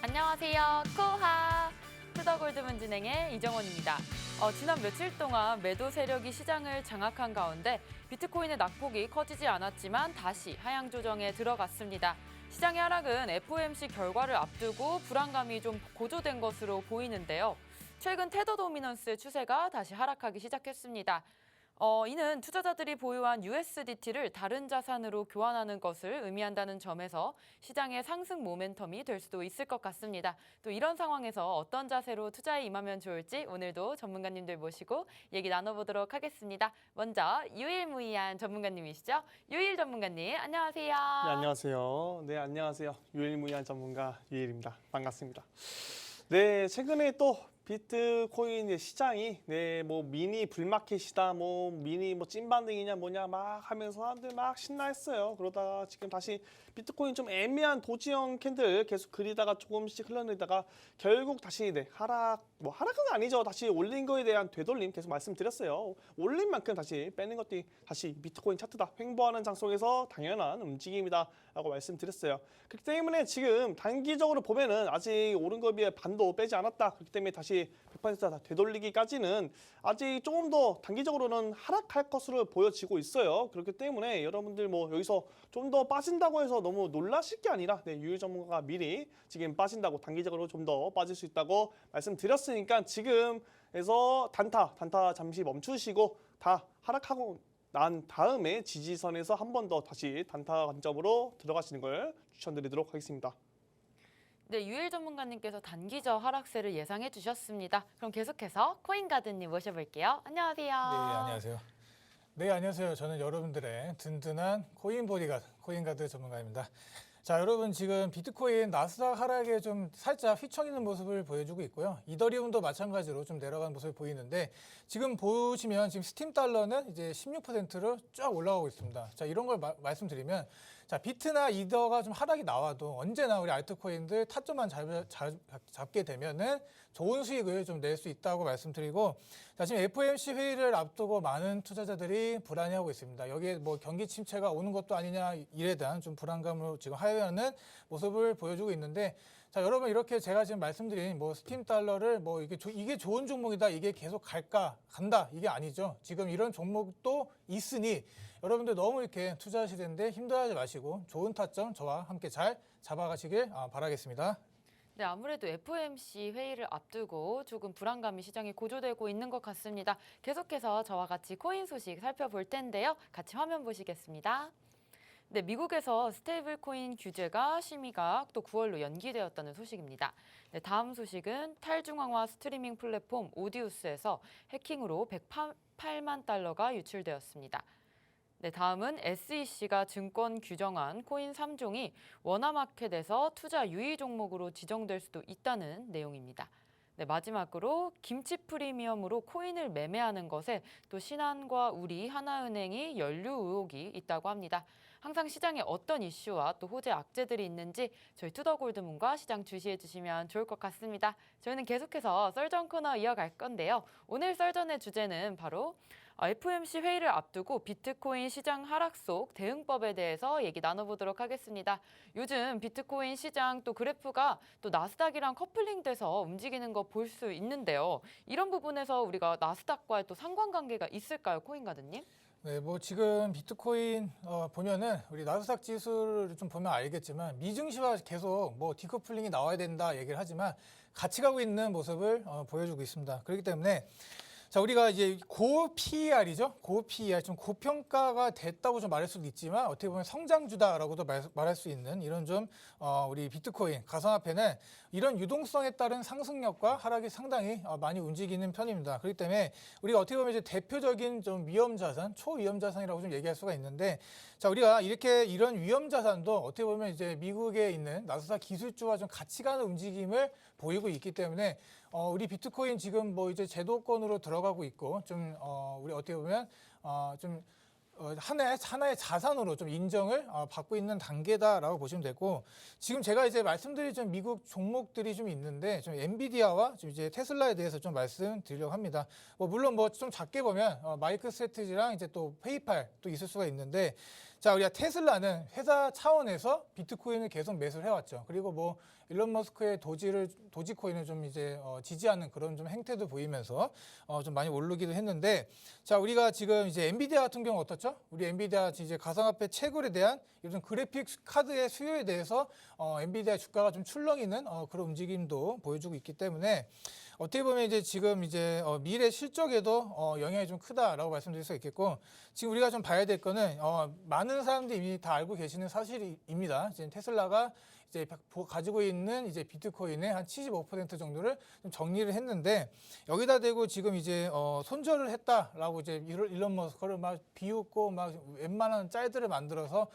안녕하세요. 코하 투더골드문 진행의 이정원입니다. 지난 며칠 동안 매도 세력이 시장을 장악한 가운데 비트코인의 낙폭이 커지지 않았지만 다시 하향 조정에 들어갔습니다. 시장의 하락은 FOMC 결과를 앞두고 불안감이 좀 고조된 것으로 보이는데요. 최근 테더 도미넌스의 추세가 다시 하락하기 시작했습니다. 이는 투자자들이 보유한 USDT를 다른 자산으로 교환하는 것을 의미한다는 점에서 시장의 상승 모멘텀이 될 수도 있을 것 같습니다. 또 이런 상황에서 어떤 자세로 투자에 임하면 좋을지 오늘도 전문가님들 모시고 얘기 나눠보도록 하겠습니다. 먼저 유일무이한 전문가님이시죠? 유일 전문가님, 안녕하세요. 네, 안녕하세요. 네, 안녕하세요. 유일무이한 전문가 유일입니다. 반갑습니다. 네, 최근에 또 비트코인 시장이 미니 불마켓이다, 미니 찐반등이냐 뭐냐 막 하면서 사람들 막 신나했어요. 그러다가 지금 다시 비트코인 좀 애매한 도지형 캔들 계속 그리다가 조금씩 흘러내다가 결국 다시 하락은 아니죠. 다시 올린 거에 대한 되돌림 계속 말씀드렸어요. 올린 만큼 다시 빼는 것들이 다시 비트코인 차트다. 횡보하는 장속에서 당연한 움직임이다 라고 말씀드렸어요. 그렇기 때문에 지금 단기적으로 보면은 아직 오른 거에 비해 반도 빼지 않았다. 그렇기 때문에 다시 100%다 되돌리기까지는 아직 조금 더 단기적으로는 하락할 것으로 보여지고 있어요. 그렇기 때문에 여러분들 여기서 좀 더 빠진다고 해서 너무 놀라실 게 아니라 유일 전문가가 미리 지금 빠진다고 단기적으로 좀 더 빠질 수 있다고 말씀드렸으니까 지금에서 단타 잠시 멈추시고 다 하락하고 난 다음에 지지선에서 한 번 더 다시 단타 관점으로 들어가시는 걸 추천드리도록 하겠습니다. 네, 유일 전문가님께서 단기적 하락세를 예상해 주셨습니다. 그럼 계속해서 코인가드님 모셔볼게요. 안녕하세요. 네, 안녕하세요. 네, 안녕하세요. 저는 여러분들의 든든한 코인 보디가드, 코인가드 전문가입니다. 자, 여러분 지금 비트코인 나스닥 하락에 좀 살짝 휘청이는 모습을 보여주고 있고요. 이더리움도 마찬가지로 좀 내려간 모습을 보이는데 지금 보시면 지금 스팀 달러는 이제 16%로 쫙 올라가고 있습니다. 자, 이런 걸 말씀드리면 자, 비트나 이더가 좀 하락이 나와도 언제나 우리 알트코인들 타점만 잡게 되면은 좋은 수익을 좀 낼 수 있다고 말씀드리고 자, 지금 FOMC 회의를 앞두고 많은 투자자들이 불안해하고 있습니다. 여기에 경기 침체가 오는 것도 아니냐 일에 대한 좀 불안감으로 지금 하회하는 모습을 보여주고 있는데 자, 여러분 이렇게 제가 지금 말씀드린 스팀 달러를 이게 좋은 종목이다, 이게 계속 간다 이게 아니죠. 지금 이런 종목도 있으니 여러분들 너무 이렇게 투자하시는데 힘들어하지 마시고 좋은 타점 저와 함께 잘 잡아가시길 바라겠습니다. 네, 아무래도 FOMC 회의를 앞두고 조금 불안감이 시장에 고조되고 있는 것 같습니다. 계속해서 저와 같이 코인 소식 살펴볼 텐데요. 같이 화면 보시겠습니다. 네, 미국에서 스테이블 코인 규제가 심의가 또 9월로 연기되었다는 소식입니다. 네, 다음 소식은 탈중앙화 스트리밍 플랫폼 오디우스에서 해킹으로 108만 달러가 유출되었습니다. 네, 다음은 SEC가 증권 규정한 코인 3종이 원화마켓에서 투자 유의 종목으로 지정될 수도 있다는 내용입니다. 네, 마지막으로 김치 프리미엄으로 코인을 매매하는 것에 또 신한과 우리, 하나은행이 연루 의혹이 있다고 합니다. 항상 시장에 어떤 이슈와 또 호재 악재들이 있는지 저희 투더골드문과 시장 주시해 주시면 좋을 것 같습니다. 저희는 계속해서 썰전 코너 이어갈 건데요. 오늘 썰전의 주제는 바로 FOMC 회의를 앞두고 비트코인 시장 하락 속 대응법에 대해서 얘기 나눠보도록 하겠습니다. 요즘 비트코인 시장 또 그래프가 또 나스닥이랑 커플링돼서 움직이는 거 볼 수 있는데요. 이런 부분에서 우리가 나스닥과의 또 상관관계가 있을까요, 코인가드님? 네, 지금 비트코인 보면은 우리 나스닥 지수를 좀 보면 알겠지만 미증시와 계속 디커플링이 나와야 된다 얘기를 하지만 같이 가고 있는 모습을 보여주고 있습니다. 그렇기 때문에 자, 우리가 이제 고 PER이죠. 고 PER, 좀 고평가가 됐다고 좀 말할 수도 있지만 어떻게 보면 성장주다라고도 말할 수 있는 이런 좀 우리 비트코인 가상화폐는 이런 유동성에 따른 상승력과 하락이 상당히 많이 움직이는 편입니다. 그렇기 때문에 우리가 어떻게 보면 이제 대표적인 좀 위험 자산, 초위험 자산이라고 좀 얘기할 수가 있는데 자, 우리가 이런 위험 자산도 어떻게 보면 이제 미국에 있는 나스닥 기술주와 좀 같이 가는 움직임을 보이고 있기 때문에 우리 비트코인 지금 이제 제도권으로 들어가고 있고 우리 어떻게 보면 하나의 자산으로 좀 인정을 받고 있는 단계다라고 보시면 되고 지금 제가 이제 말씀드린 좀 미국 종목들이 좀 있는데 좀 엔비디아와 좀 이제 테슬라에 대해서 좀 말씀드리려고 합니다. 물론 좀 작게 보면 마이크로스트래티지랑 이제 또 페이팔 또 있을 수가 있는데 자, 우리가 테슬라는 회사 차원에서 비트코인을 계속 매수를 해왔죠. 그리고 뭐 일론 머스크의 도지코인을 좀 이제 지지하는 그런 좀 행태도 보이면서 좀 많이 오르기도 했는데, 자, 우리가 지금 이제 엔비디아 같은 경우 어떻죠? 우리 엔비디아 이제 가상화폐 채굴에 대한 요즘 그래픽 카드의 수요에 대해서 엔비디아 주가가 좀 출렁이는 그런 움직임도 보여주고 있기 때문에 어떻게 보면 이제 지금 이제 미래 실적에도 영향이 좀 크다라고 말씀드릴 수 있겠고, 지금 우리가 좀 봐야 될 거는 많은 사람들이 이미 다 알고 계시는 사실입니다. 지금 테슬라가 이제 가지고 있는 이제 비트코인의 한 75% 정도를 좀 정리를 했는데, 여기다 대고 지금 이제 손절을 했다라고 이제 일론 머스크를 막 비웃고 막 웬만한 짤들을 만들어서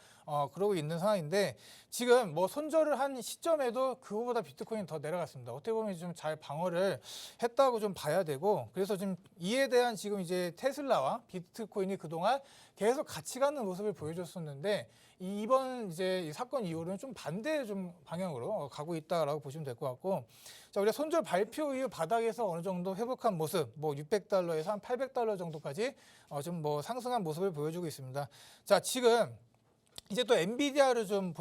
그러고 있는 상황인데, 지금 뭐 손절을 한 시점에도 그거보다 비트코인이 더 내려갔습니다. 어떻게 보면 좀 잘 방어를 했다고 좀 봐야 되고, 그래서 지금 이에 대한 지금 이제 테슬라와 비트코인이 그동안 계속 같이 가는 모습을 보여줬었는데, 이번 이제 이 사건 이후로는 좀 반대 좀 방향으로 가고 있다라고 보시면 될 것 같고, 자, 우리가 손절 발표 이후 바닥에서 어느 정도 회복한 모습, 뭐 $600에서 한 $800 정도까지 좀 뭐 상승한 모습을 보여주고 있습니다. 자, 지금 이제 또 엔비디아를 좀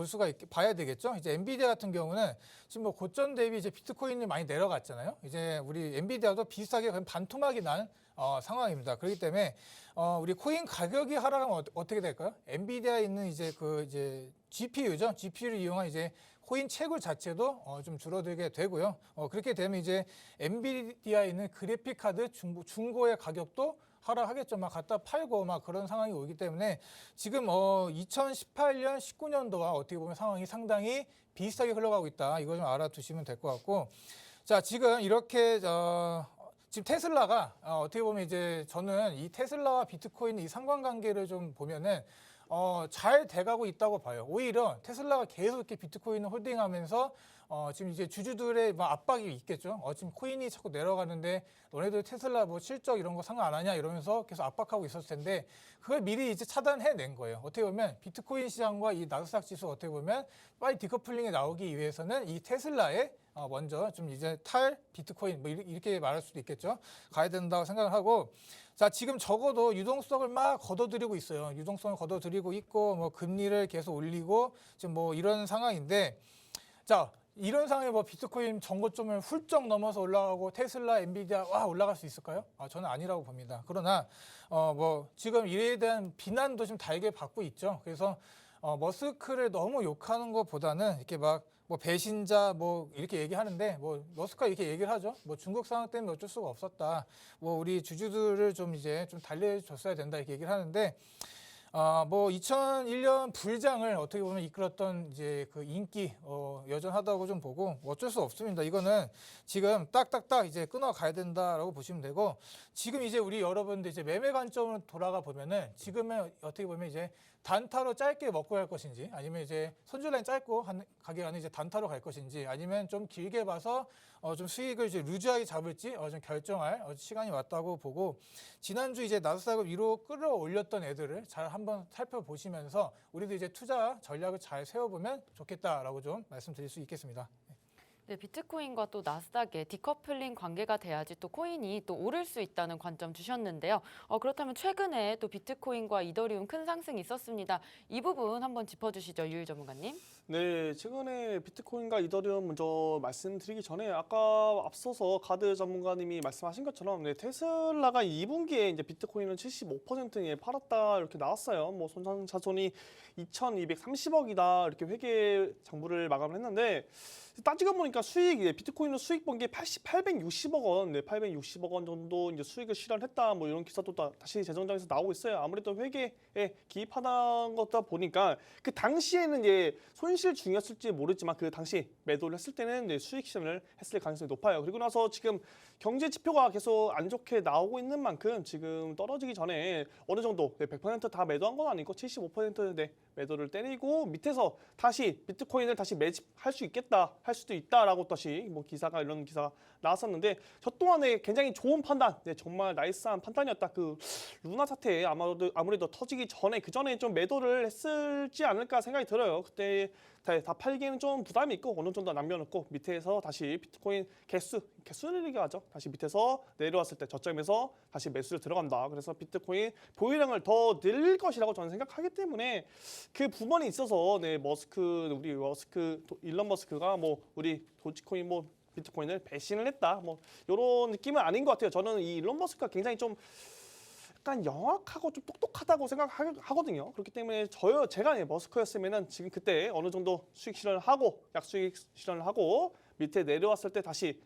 봐야 되겠죠. 이제 엔비디아 같은 경우는 지금 뭐 고점 대비 이제 비트코인이 많이 내려갔잖아요. 이제 우리 엔비디아도 비슷하게 거의 반토막이 난 상황입니다. 그렇기 때문에 우리 코인 가격이 하락하면 어떻게 될까요? 엔비디아에 있는 이제 GPU죠. GPU를 이용한 이제 코인 채굴 자체도 좀 줄어들게 되고요. 그렇게 되면 이제 엔비디아에 있는 그래픽 카드 중고의 가격도 하락하겠죠. 막 갖다 팔고 막 그런 상황이 오기 때문에 지금 2018년, 19년도와 어떻게 보면 상황이 상당히 비슷하게 흘러가고 있다. 이거 좀 알아두시면 될 것 같고, 자, 지금 이렇게 지금 테슬라가 어떻게 보면 이제 저는 이 테슬라와 비트코인 이 상관관계를 좀 보면은 잘 돼가고 있다고 봐요. 오히려 테슬라가 계속 이렇게 비트코인을 홀딩하면서 지금 이제 주주들의 막 압박이 있겠죠. 지금 코인이 자꾸 내려가는데 너네들 테슬라 뭐 실적 이런 거 상관 안 하냐 이러면서 계속 압박하고 있었을 텐데, 그걸 미리 이제 차단해낸 거예요. 어떻게 보면 비트코인 시장과 이 나스닥 지수 어떻게 보면 빨리 디커플링이 나오기 위해서는 이 테슬라에 먼저 좀 이제 비트코인 뭐 이렇게 말할 수도 있겠죠. 가야 된다고 생각을 하고, 자, 지금 적어도 유동성을 막 걷어들이고 있어요. 유동성을 걷어들이고 있고, 뭐 금리를 계속 올리고 지금 뭐 이런 상황인데, 자, 이런 상황에 뭐 비트코인 전고점을 훌쩍 넘어서 올라가고 테슬라, 엔비디아 올라갈 수 있을까요? 저는 아니라고 봅니다. 그러나 뭐 지금 이에 대한 비난도 좀 달게 받고 있죠. 그래서 머스크를 너무 욕하는 것보다는 이렇게 막 뭐 배신자 뭐 이렇게 얘기하는데, 뭐 머스크가 이렇게 얘기를 하죠. 뭐 중국 상황 때문에 어쩔 수가 없었다. 뭐 우리 주주들을 좀 이제 좀 달래줬어야 된다 이렇게 얘기를 하는데, 뭐 2001년 불장을 어떻게 보면 이끌었던 이제 그 인기 여전하다고 좀 보고, 어쩔 수 없습니다. 이거는 지금 딱딱딱 이제 끊어가야 된다라고 보시면 되고, 지금 이제 우리 여러분들 이제 매매 관점으로 돌아가 보면은 지금은 어떻게 보면 이제 단타로 짧게 먹고 갈 것인지, 아니면 이제 손절라인 짧고 가게 가는 이제 단타로 갈 것인지, 아니면 좀 길게 봐서 좀 수익을 이제 루즈하게 잡을지 좀 결정할 시간이 왔다고 보고, 지난주 이제 나스닥을 위로 끌어올렸던 애들을 잘 한번 살펴보시면서 우리도 이제 투자 전략을 잘 세워보면 좋겠다라고 좀 말씀드릴 수 있겠습니다. 네, 비트코인과 또 나스닥의 디커플링 관계가 돼야지 또 코인이 또 오를 수 있다는 관점 주셨는데요. 그렇다면 최근에 또 비트코인과 이더리움 큰 상승이 있었습니다. 이 부분 한번 짚어주시죠, 유일 전문가님. 네, 최근에 비트코인과 이더리움 먼저 말씀드리기 전에 아까 앞서서 가드 전문가님이 말씀하신 것처럼 테슬라가 2분기에 이제 비트코인은 75% 팔았다 이렇게 나왔어요. 뭐 손상자손이 2,230억이다 이렇게 회계 장부를 마감을 했는데, 따지고 보니까 비트코인은 수익 본 게 860억 원, 860억 원 정도 이제 수익을 실현했다. 뭐 이런 기사도 다시 재정장에서 나오고 있어요. 아무래도 회계에 기입하는 거다 보니까 그 당시에는 이제 손실 중이었을지 모르지만 그 당시 매도를 했을 때는 이제 수익 실현을 했을 가능성이 높아요. 그리고 나서 지금 경제 지표가 계속 안 좋게 나오고 있는 만큼 지금 떨어지기 전에 어느 정도 100% 다 매도한 건 아니고 75% 매도를 때리고 밑에서 다시 비트코인을 다시 매집할 수 있겠다, 할 수도 있다 있다라고 다시 뭐 이런 기사가 나왔었는데 저 또한에 굉장히 좋은 판단, 네, 정말 나이스한 판단이었다. 그 루나 사태 아무래도 터지기 전에 그 전에 좀 매도를 했을지 않을까 생각이 들어요. 그때 다 팔기에는 좀 부담이 있고 어느 정도 남겨놓고 밑에서 다시 비트코인 개수를 얘기하죠. 다시 밑에서 내려왔을 때 저점에서 다시 매수를 들어간다. 그래서 비트코인 보유량을 더 늘릴 것이라고 저는 생각하기 때문에 그 부분에 있어서 네, 일론 머스크가 뭐 우리 도지코인 뭐 비트코인을 배신을 했다. 뭐 이런 느낌은 아닌 것 같아요. 저는 이 일론 머스크가 굉장히 좀 약간 영악하고 좀 똑똑하다고 생각하거든요. 그렇기 때문에 제가 머스크였으면은 지금 그때 어느 정도 수익 실현을 하고 약수익 실현을 하고 밑에 내려왔을 때 다시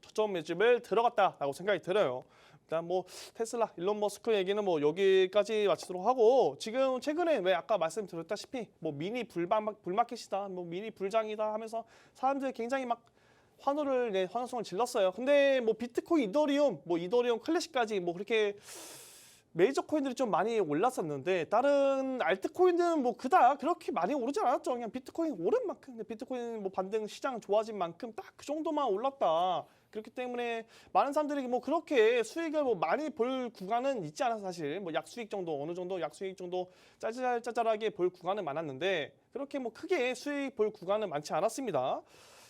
저점 매집을 들어갔다라고 생각이 들어요. 일단 뭐 테슬라, 일론 머스크 얘기는 뭐 여기까지 마치도록 하고 지금 최근에 왜 아까 말씀드렸다시피 뭐 미니 불마켓이다, 뭐 미니 불장이다 하면서 사람들이 굉장히 막 환호성을 질렀어요. 근데 뭐 비트코인, 이더리움 클래식까지 뭐 그렇게 메이저 코인들이 좀 많이 올랐었는데 다른 알트코인들은 뭐 그렇게 많이 오르지 않았죠. 그냥 비트코인 오른 만큼, 비트코인 뭐 반등 시장 좋아진 만큼 딱 그 정도만 올랐다. 그렇기 때문에 많은 사람들이 뭐 그렇게 수익을 뭐 많이 볼 구간은 있지 않아서 사실 뭐 약수익 정도 어느 정도 약수익 정도 짜잘짜잘하게 볼 구간은 많았는데 그렇게 뭐 크게 수익 볼 구간은 많지 않았습니다.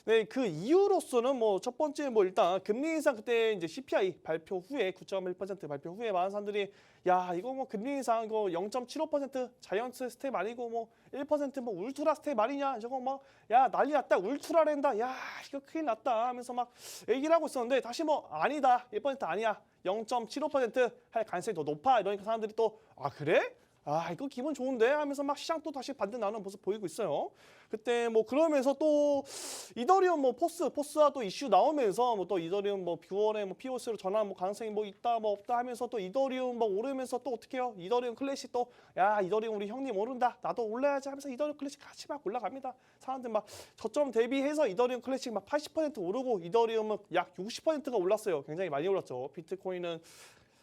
네, 그 이유로서는 뭐 첫 번째 뭐 일단 금리 인상 그때 이제 CPI 발표 후에 9.1% 발표 후에 많은 사람들이 야 이거 뭐 금리 인상 이거 0.75% 자이언트 스텝 아니고 뭐 1%뭐 울트라 스텝 아니냐 저거 뭐 야 난리 났다 울트라랜다 야 이거 큰일 났다 하면서 막 얘기를 하고 있었는데 다시 뭐 아니다 1% 아니야 0.75%할 가능성이 더 높아 이러니까 사람들이 또 아 그래? 아 이거 기분 좋은데 하면서 막 시장 또 다시 반등 나오는 모습 보이고 있어요. 그때 뭐 그러면서 또 이더리움 뭐 포스와 또 이슈 나오면서 뭐 또 이더리움 뭐 9월에 뭐 POS로 전환 뭐 가능성이 뭐 있다 뭐 없다 하면서 또 이더리움 뭐 오르면서 또 어떻게 해요? 이더리움 클래식 또 야 이더리움 우리 형님 오른다 나도 올라야지 하면서 이더리움 클래식 같이 막 올라갑니다. 사람들 막 저점 대비해서 이더리움 클래식 막 80% 오르고 이더리움은 약 60%가 올랐어요. 굉장히 많이 올랐죠. 비트코인은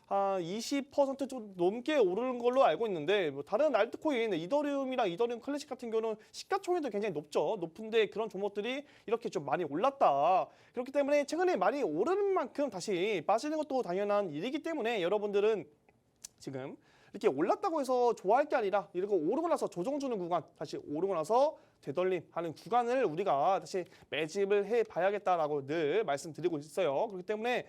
한 20% 좀 넘게 오르는 걸로 알고 있는데 뭐 다른 알트코인 이더리움이랑 이더리움 클래식 같은 경우는 시가총액도 굉장히 높은데 그런 종목들이 이렇게 좀 많이 올랐다. 그렇기 때문에 최근에 많이 오르는 만큼 다시 빠지는 것도 당연한 일이기 때문에 여러분들은 지금 이렇게 올랐다고 해서 좋아할 게 아니라 이렇게 오르고 나서 조정 주는 구간 다시 오르고 나서 되돌림하는 구간을 우리가 다시 매집을 해봐야겠다라고 늘 말씀드리고 있어요. 그렇기 때문에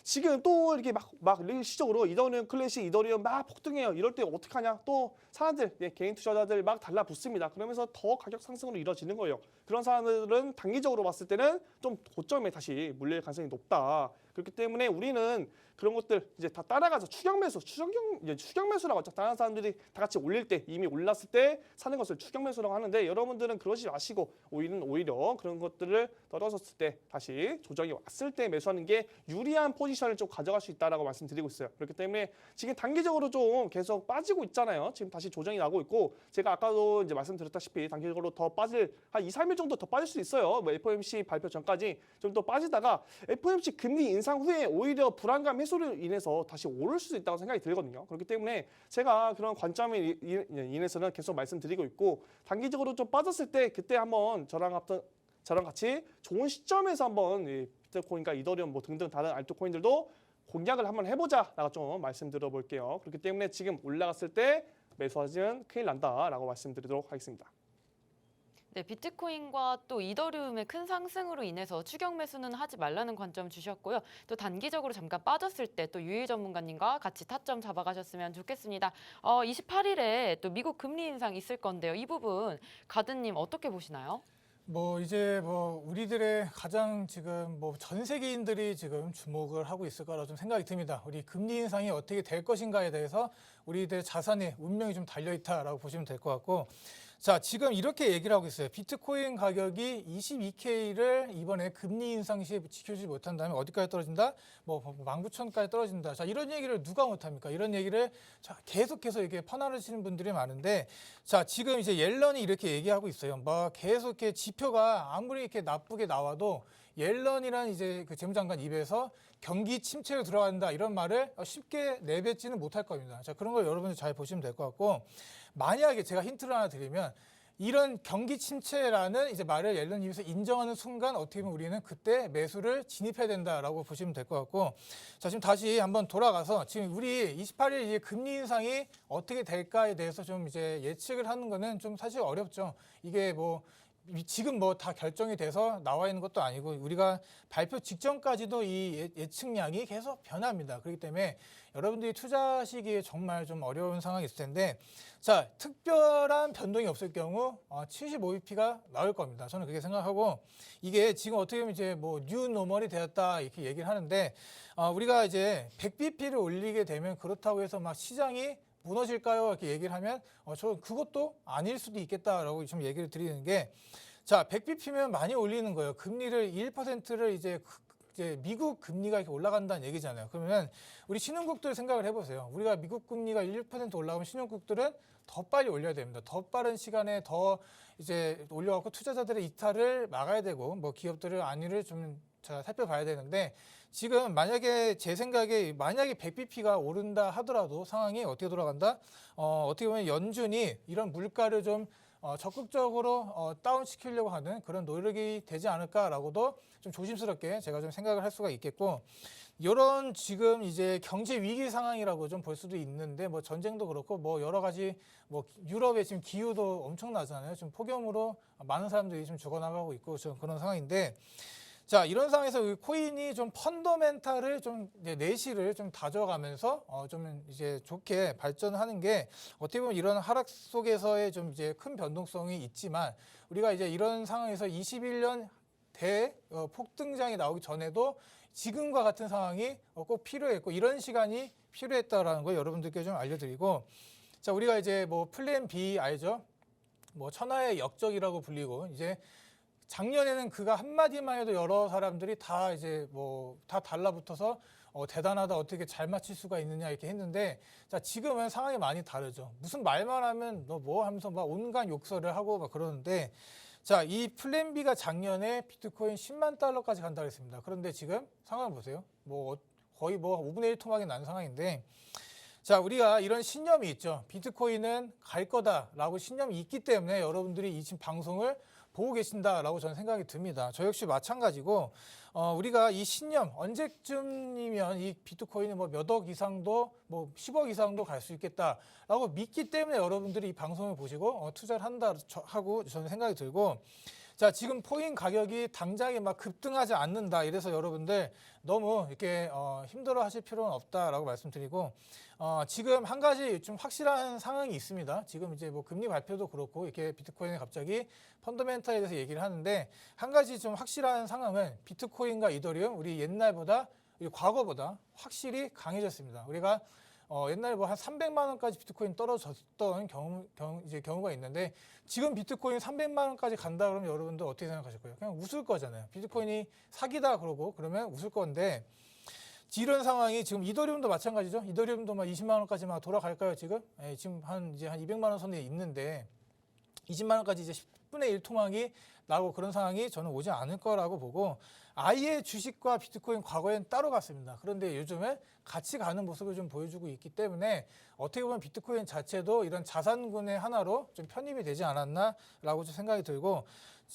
지금 또 이렇게 막 일시적으로 이더리움 클래식, 이더리움 막 폭등해요. 이럴 때 어떡하냐? 또 사람들, 개인 투자자들 막 달라붙습니다. 그러면서 더 가격 상승으로 이뤄지는 거예요. 그런 사람들은 단기적으로 봤을 때는 좀 고점에 다시 물릴 가능성이 높다. 그렇기 때문에 우리는 그런 것들 이제 다 따라가서 추격 매수라고 하죠. 다른 사람들이 다 같이 올릴 때 이미 올랐을 때 사는 것을 추격 매수라고 하는데 여러분들은 그러지 마시고 오히려 그런 것들을 떨어졌을 때 다시 조정이 왔을 때 매수하는 게 유리한 포지션을 좀 가져갈 수 있다라고 말씀드리고 있어요. 그렇기 때문에 지금 단기적으로 좀 계속 빠지고 있잖아요. 지금 다시 조정이 나고 있고 제가 아까도 이제 말씀드렸다시피 단기적으로 더 빠질 한 2, 3일 정도 더 빠질 수 있어요. 뭐 FOMC 발표 전까지 좀 더 빠지다가 FOMC 금리 인상 후에 오히려 불안감 해소로 인해서 다시 오를 수도 있다고 생각이 들거든요. 그렇기 때문에 제가 그런 관점에 인해서는 계속 말씀드리고 있고 단기적으로 좀 빠졌을 때 그때 한번 저랑 같이 좋은 시점에서 한번 비트코인과 이더리움 뭐 등등 다른 알트코인들도 공략을 한번 해보자라고 좀 말씀드려 볼게요. 그렇기 때문에 지금 올라갔을 때 매수하지는 큰일 난다라고 말씀드리도록 하겠습니다. 네, 비트코인과 또 이더리움의 큰 상승으로 인해서 추격 매수는 하지 말라는 관점 주셨고요. 또 단기적으로 잠깐 빠졌을 때 또 유일 전문가님과 같이 타점 잡아가셨으면 좋겠습니다. 28일에 또 미국 금리 인상 있을 건데요. 이 부분 가드님 어떻게 보시나요? 뭐 이제 뭐 우리들의 가장 지금 뭐 전 세계인들이 지금 주목을 하고 있을 거라 좀 생각이 듭니다. 우리 금리 인상이 어떻게 될 것인가에 대해서 우리들 자산의 운명이 좀 달려 있다라고 보시면 될 것 같고, 자 지금 이렇게 얘기를 하고 있어요. 비트코인 가격이 22K를 이번에 금리 인상 시에 지켜주지 못한다면 어디까지 떨어진다? 뭐 19,000까지 떨어진다. 자 이런 얘기를 누가 못합니까? 이런 얘기를 자 계속해서 이렇게 퍼나르시는 분들이 많은데, 자 지금 이제 옐런이 이렇게 얘기하고 있어요. 뭐 계속 이렇게 지표가 아무리 이렇게 나쁘게 나와도 옐런이란 이제 그 재무장관 입에서 경기 침체로 들어간다 이런 말을 쉽게 내뱉지는 못할 겁니다. 자 그런 걸 여러분들 잘 보시면 될 것 같고, 만약에 제가 힌트를 하나 드리면 이런 경기 침체라는 이제 말을 옐런 입에서 인정하는 순간 어떻게 보면 우리는 그때 매수를 진입해야 된다라고 보시면 될 것 같고, 자 지금 다시 한번 돌아가서 지금 우리 28일 이제 금리 인상이 어떻게 될까에 대해서 좀 이제 예측을 하는 거는 좀 사실 어렵죠. 이게 뭐 지금 뭐 다 결정이 돼서 나와 있는 것도 아니고 우리가 발표 직전까지도 이 예측량이 계속 변합니다. 그렇기 때문에 여러분들이 투자 시기에 정말 좀 어려운 상황이 있을 텐데, 자 특별한 변동이 없을 경우 75bp가 나올 겁니다. 저는 그렇게 생각하고, 이게 지금 어떻게 보면 이제 뭐 뉴 노멀이 되었다 이렇게 얘기를 하는데, 우리가 이제 100bp를 올리게 되면 그렇다고 해서 막 시장이 무너질까요? 이렇게 얘기를 하면 저 그것도 아닐 수도 있겠다라고 좀 얘기를 드리는 게, 자 100bp면 많이 올리는 거예요. 금리를 1%를 이제 미국 금리가 이렇게 올라간다는 얘기잖아요. 그러면 우리 신흥국들 생각을 해보세요. 우리가 미국 금리가 1% 올라가면 신흥국들은 더 빨리 올려야 됩니다. 더 빠른 시간에 더 이제 올려갖고 투자자들의 이탈을 막아야 되고, 뭐 기업들의 안위를 좀 살펴봐야 되는데, 지금 만약에 제 생각에 만약에 100bp가 오른다 하더라도 상황이 어떻게 돌아간다? 어떻게 보면 연준이 이런 물가를 좀 적극적으로 다운시키려고 하는 그런 노력이 되지 않을까라고도 좀 조심스럽게 제가 좀 생각을 할 수가 있겠고, 이런 지금 이제 경제 위기 상황이라고 좀 볼 수도 있는데, 뭐 전쟁도 그렇고 뭐 여러 가지 뭐 유럽의 지금 기후도 엄청나잖아요. 지금 폭염으로 많은 사람들이 좀 죽어나가고 있고 좀 그런 상황인데, 자 이런 상황에서 코인이 좀 펀더멘탈을 좀 내실을 좀 다져가면서 좀 이제 좋게 발전하는 게, 어떻게 보면 이런 하락 속에서의 좀 이제 큰 변동성이 있지만, 우리가 이제 이런 상황에서 21년 폭등장이 나오기 전에도 지금과 같은 상황이 꼭 필요했고, 이런 시간이 필요했다라는 거 여러분들께 좀 알려드리고, 자 우리가 이제 뭐 플랜 B 알죠? 뭐 천하의 역적이라고 불리고, 이제 작년에는 그가 한마디만 해도 여러 사람들이 다 이제 뭐 다 달라붙어서 대단하다, 어떻게 잘 맞힐 수가 있느냐 이렇게 했는데, 자 지금은 상황이 많이 다르죠. 무슨 말만 하면 너 뭐 하면서 막 온갖 욕설을 하고 막 그러는데, 자 이 플랜 B가 작년에 비트코인 10만 달러까지 간다 그랬습니다. 그런데 지금 상황 보세요. 뭐 거의 뭐 5분의 1 토막이 난 상황인데, 자 우리가 이런 신념이 있죠. 비트코인은 갈 거다라고 신념이 있기 때문에 여러분들이 이 지금 방송을 보고 계신다라고 저는 생각이 듭니다. 저 역시 마찬가지고, 우리가 이 신념 언제쯤이면 이 비트코인이 뭐 몇 억 이상도 뭐 10억 이상도 갈 수 있겠다라고 믿기 때문에 여러분들이 이 방송을 보시고 투자를 한다 하고 저는 생각이 들고, 자 지금 코인 가격이 당장에 막 급등하지 않는다 이래서 여러분들 너무 이렇게 힘들어 하실 필요는 없다라고 말씀드리고, 지금 한 가지 좀 확실한 상황이 있습니다. 지금 이제 뭐 금리 발표도 그렇고 이렇게 비트코인이 갑자기 펀더멘탈에 대해서 얘기를 하는데, 한 가지 좀 확실한 상황은 비트코인과 이더리움 우리 옛날보다 과거보다 확실히 강해졌습니다. 우리가 옛날에 뭐 한 300만 원까지 비트코인 떨어졌던 경우가 있는데, 지금 비트코인 300만 원까지 간다 그러면 여러분들 어떻게 생각하실 거예요? 그냥 웃을 거잖아요. 비트코인이 사기다 그러고 그러면 웃을 건데, 이런 상황이 지금 이더리움도 마찬가지죠. 이더리움도 막 20만 원까지 막 돌아갈까요, 지금? 예, 지금 한 200만 원 선에 있는데 20만 원까지 이제 10분의 1 토막이 나오고 그런 상황이 저는 오지 않을 거라고 보고, 아예 주식과 비트코인 과거엔 따로 갔습니다. 그런데 요즘은 같이 가는 모습을 좀 보여주고 있기 때문에 어떻게 보면 비트코인 자체도 이런 자산군의 하나로 좀 편입이 되지 않았나라고 좀 생각이 들고,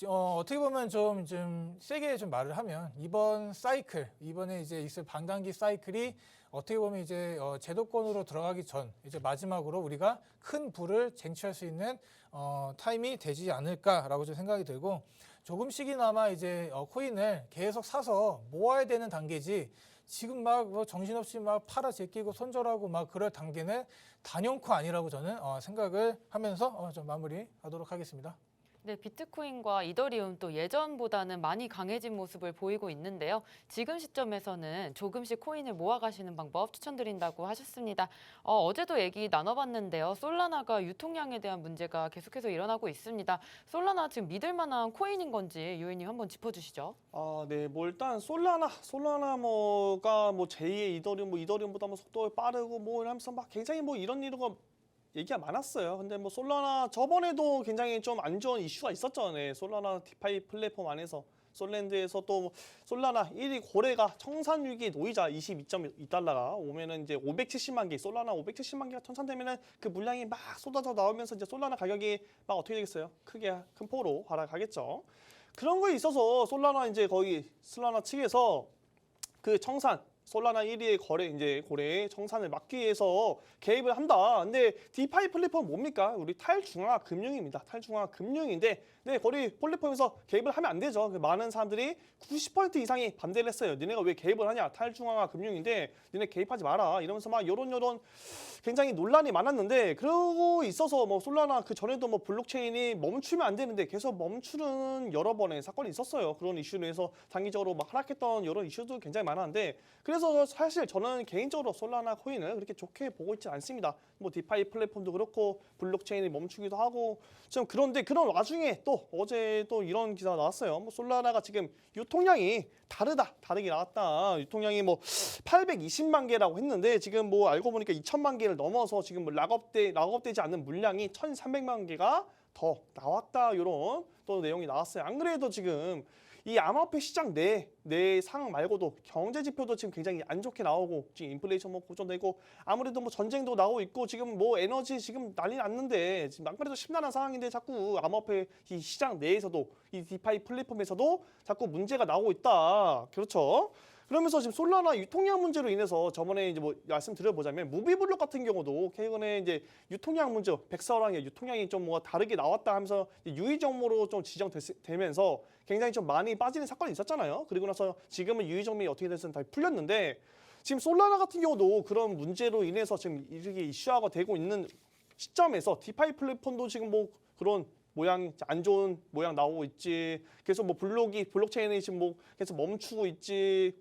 어떻게 보면 좀 세게 좀 말을 하면 이번 사이클, 이번에 이제 있을 반감기 사이클이 어떻게 보면 이제 제도권으로 들어가기 전 이제 마지막으로 우리가 큰 부를 쟁취할 수 있는 타임이 되지 않을까라고 좀 생각이 들고, 조금씩이나마 이제 코인을 계속 사서 모아야 되는 단계지, 지금 막 뭐 정신없이 막 팔아 제끼고 손절하고 막 그럴 단계는 단연코 아니라고 저는 생각을 하면서 좀 마무리하도록 하겠습니다. 네, 비트코인과 이더리움 또 예전보다는 많이 강해진 모습을 보이고 있는데요. 지금 시점에서는 조금씩 코인을 모아가시는 방법 추천드린다고 하셨습니다. 어제도 얘기 나눠봤는데요. 솔라나가 유통량에 대한 문제가 계속해서 일어나고 있습니다. 솔라나 지금 믿을 만한 코인인 건지 유혜님 한번 짚어주시죠. 네, 뭐 일단 솔라나 뭐가 뭐 제2의 이더리움, 뭐 이더리움보다 뭐 속도가 빠르고 뭐 이러면서 막 굉장히 뭐 이런 얘기가 많았어요. 근데 뭐 솔라나 저번에도 굉장히 좀 안 좋은 이슈가 있었죠. 네, 솔라나 디파이 플랫폼 안에서 솔랜드에서 또 솔라나 1위 고래가 청산유기 노이자 22.2달러가 오면은 이제 570만 개, 솔라나 570만 개가 청산되면은 그 물량이 막 쏟아져 나오면서 이제 솔라나 가격이 막 어떻게 되겠어요? 크게 큰 폭으로 하락하겠죠. 그런 거에 있어서 솔라나 이제 거의 솔라나 측에서 그 청산 솔라나 1위의 거래 이제 고래의 청산을 막기 위해서 개입을 한다. 근데 디파이 플랫폼 뭡니까? 우리 탈중앙화 금융입니다. 탈중앙화 금융인데 네, 거래 플랫폼에서 개입을 하면 안 되죠. 많은 사람들이 90% 이상이 반대를 했어요. 니네가 왜 개입을 하냐? 탈중앙화 금융인데 니네 개입하지 마라. 이러면서 막 요런 굉장히 논란이 많았는데 그러고 있어서 뭐 솔라나 그 전에도 뭐 블록체인이 멈추면 안 되는데 계속 멈추는 여러 번의 사건이 있었어요. 그런 이슈로 해서 단기적으로 막 하락했던 이런 이슈도 굉장히 많았는데 그래서 사실 저는 개인적으로 솔라나 코인을 그렇게 좋게 보고 있지 않습니다. 뭐 디파이 플랫폼도 그렇고 블록체인이 멈추기도 하고 좀 그런데 그런 와중에 또 어제 또 이런 기사가 나왔어요. 뭐 솔라나가 지금 유통량이 다르게 나왔다. 유통량이 뭐 820만 개라고 했는데 지금 뭐 알고 보니까 2천만 개를 넘어서 지금 뭐 락업되지 않는 물량이 1,300만 개가 더 나왔다. 이런 또 내용이 나왔어요. 안 그래도 지금 이 암호화폐 시장 내 상황 말고도 경제 지표도 지금 굉장히 안 좋게 나오고 지금 인플레이션 뭐 고조되고 아무래도 뭐 전쟁도 나오고 있고 지금 뭐 에너지 지금 난리 났는데 지금 안 그래도 심란한 상황인데 자꾸 암호화폐 이 시장 내에서도 이 디파이 플랫폼에서도 자꾸 문제가 나오고 있다. 그렇죠? 그러면서 지금 솔라나 유통량 문제로 인해서 저번에 이제 뭐 말씀드려보자면 무비블록 같은 경우도 최근에 이제 유통량 문제, 백서랑의 유통량이 좀 뭐가 다르게 나왔다 하면서 유의점으로 좀 지정되면서 굉장히 좀 많이 빠지는 사건이 있었잖아요. 그리고 나서 지금은 유의점이 어떻게 됐든 다 풀렸는데 지금 솔라나 같은 경우도 그런 문제로 인해서 지금 이렇게 이슈화가 되고 있는 시점에서 디파이 플랫폼도 지금 뭐 그런 모양 안 좋은 모양 나오고 있지. 그래서 뭐 블록체인이 지금 뭐 계속 멈추고 있지.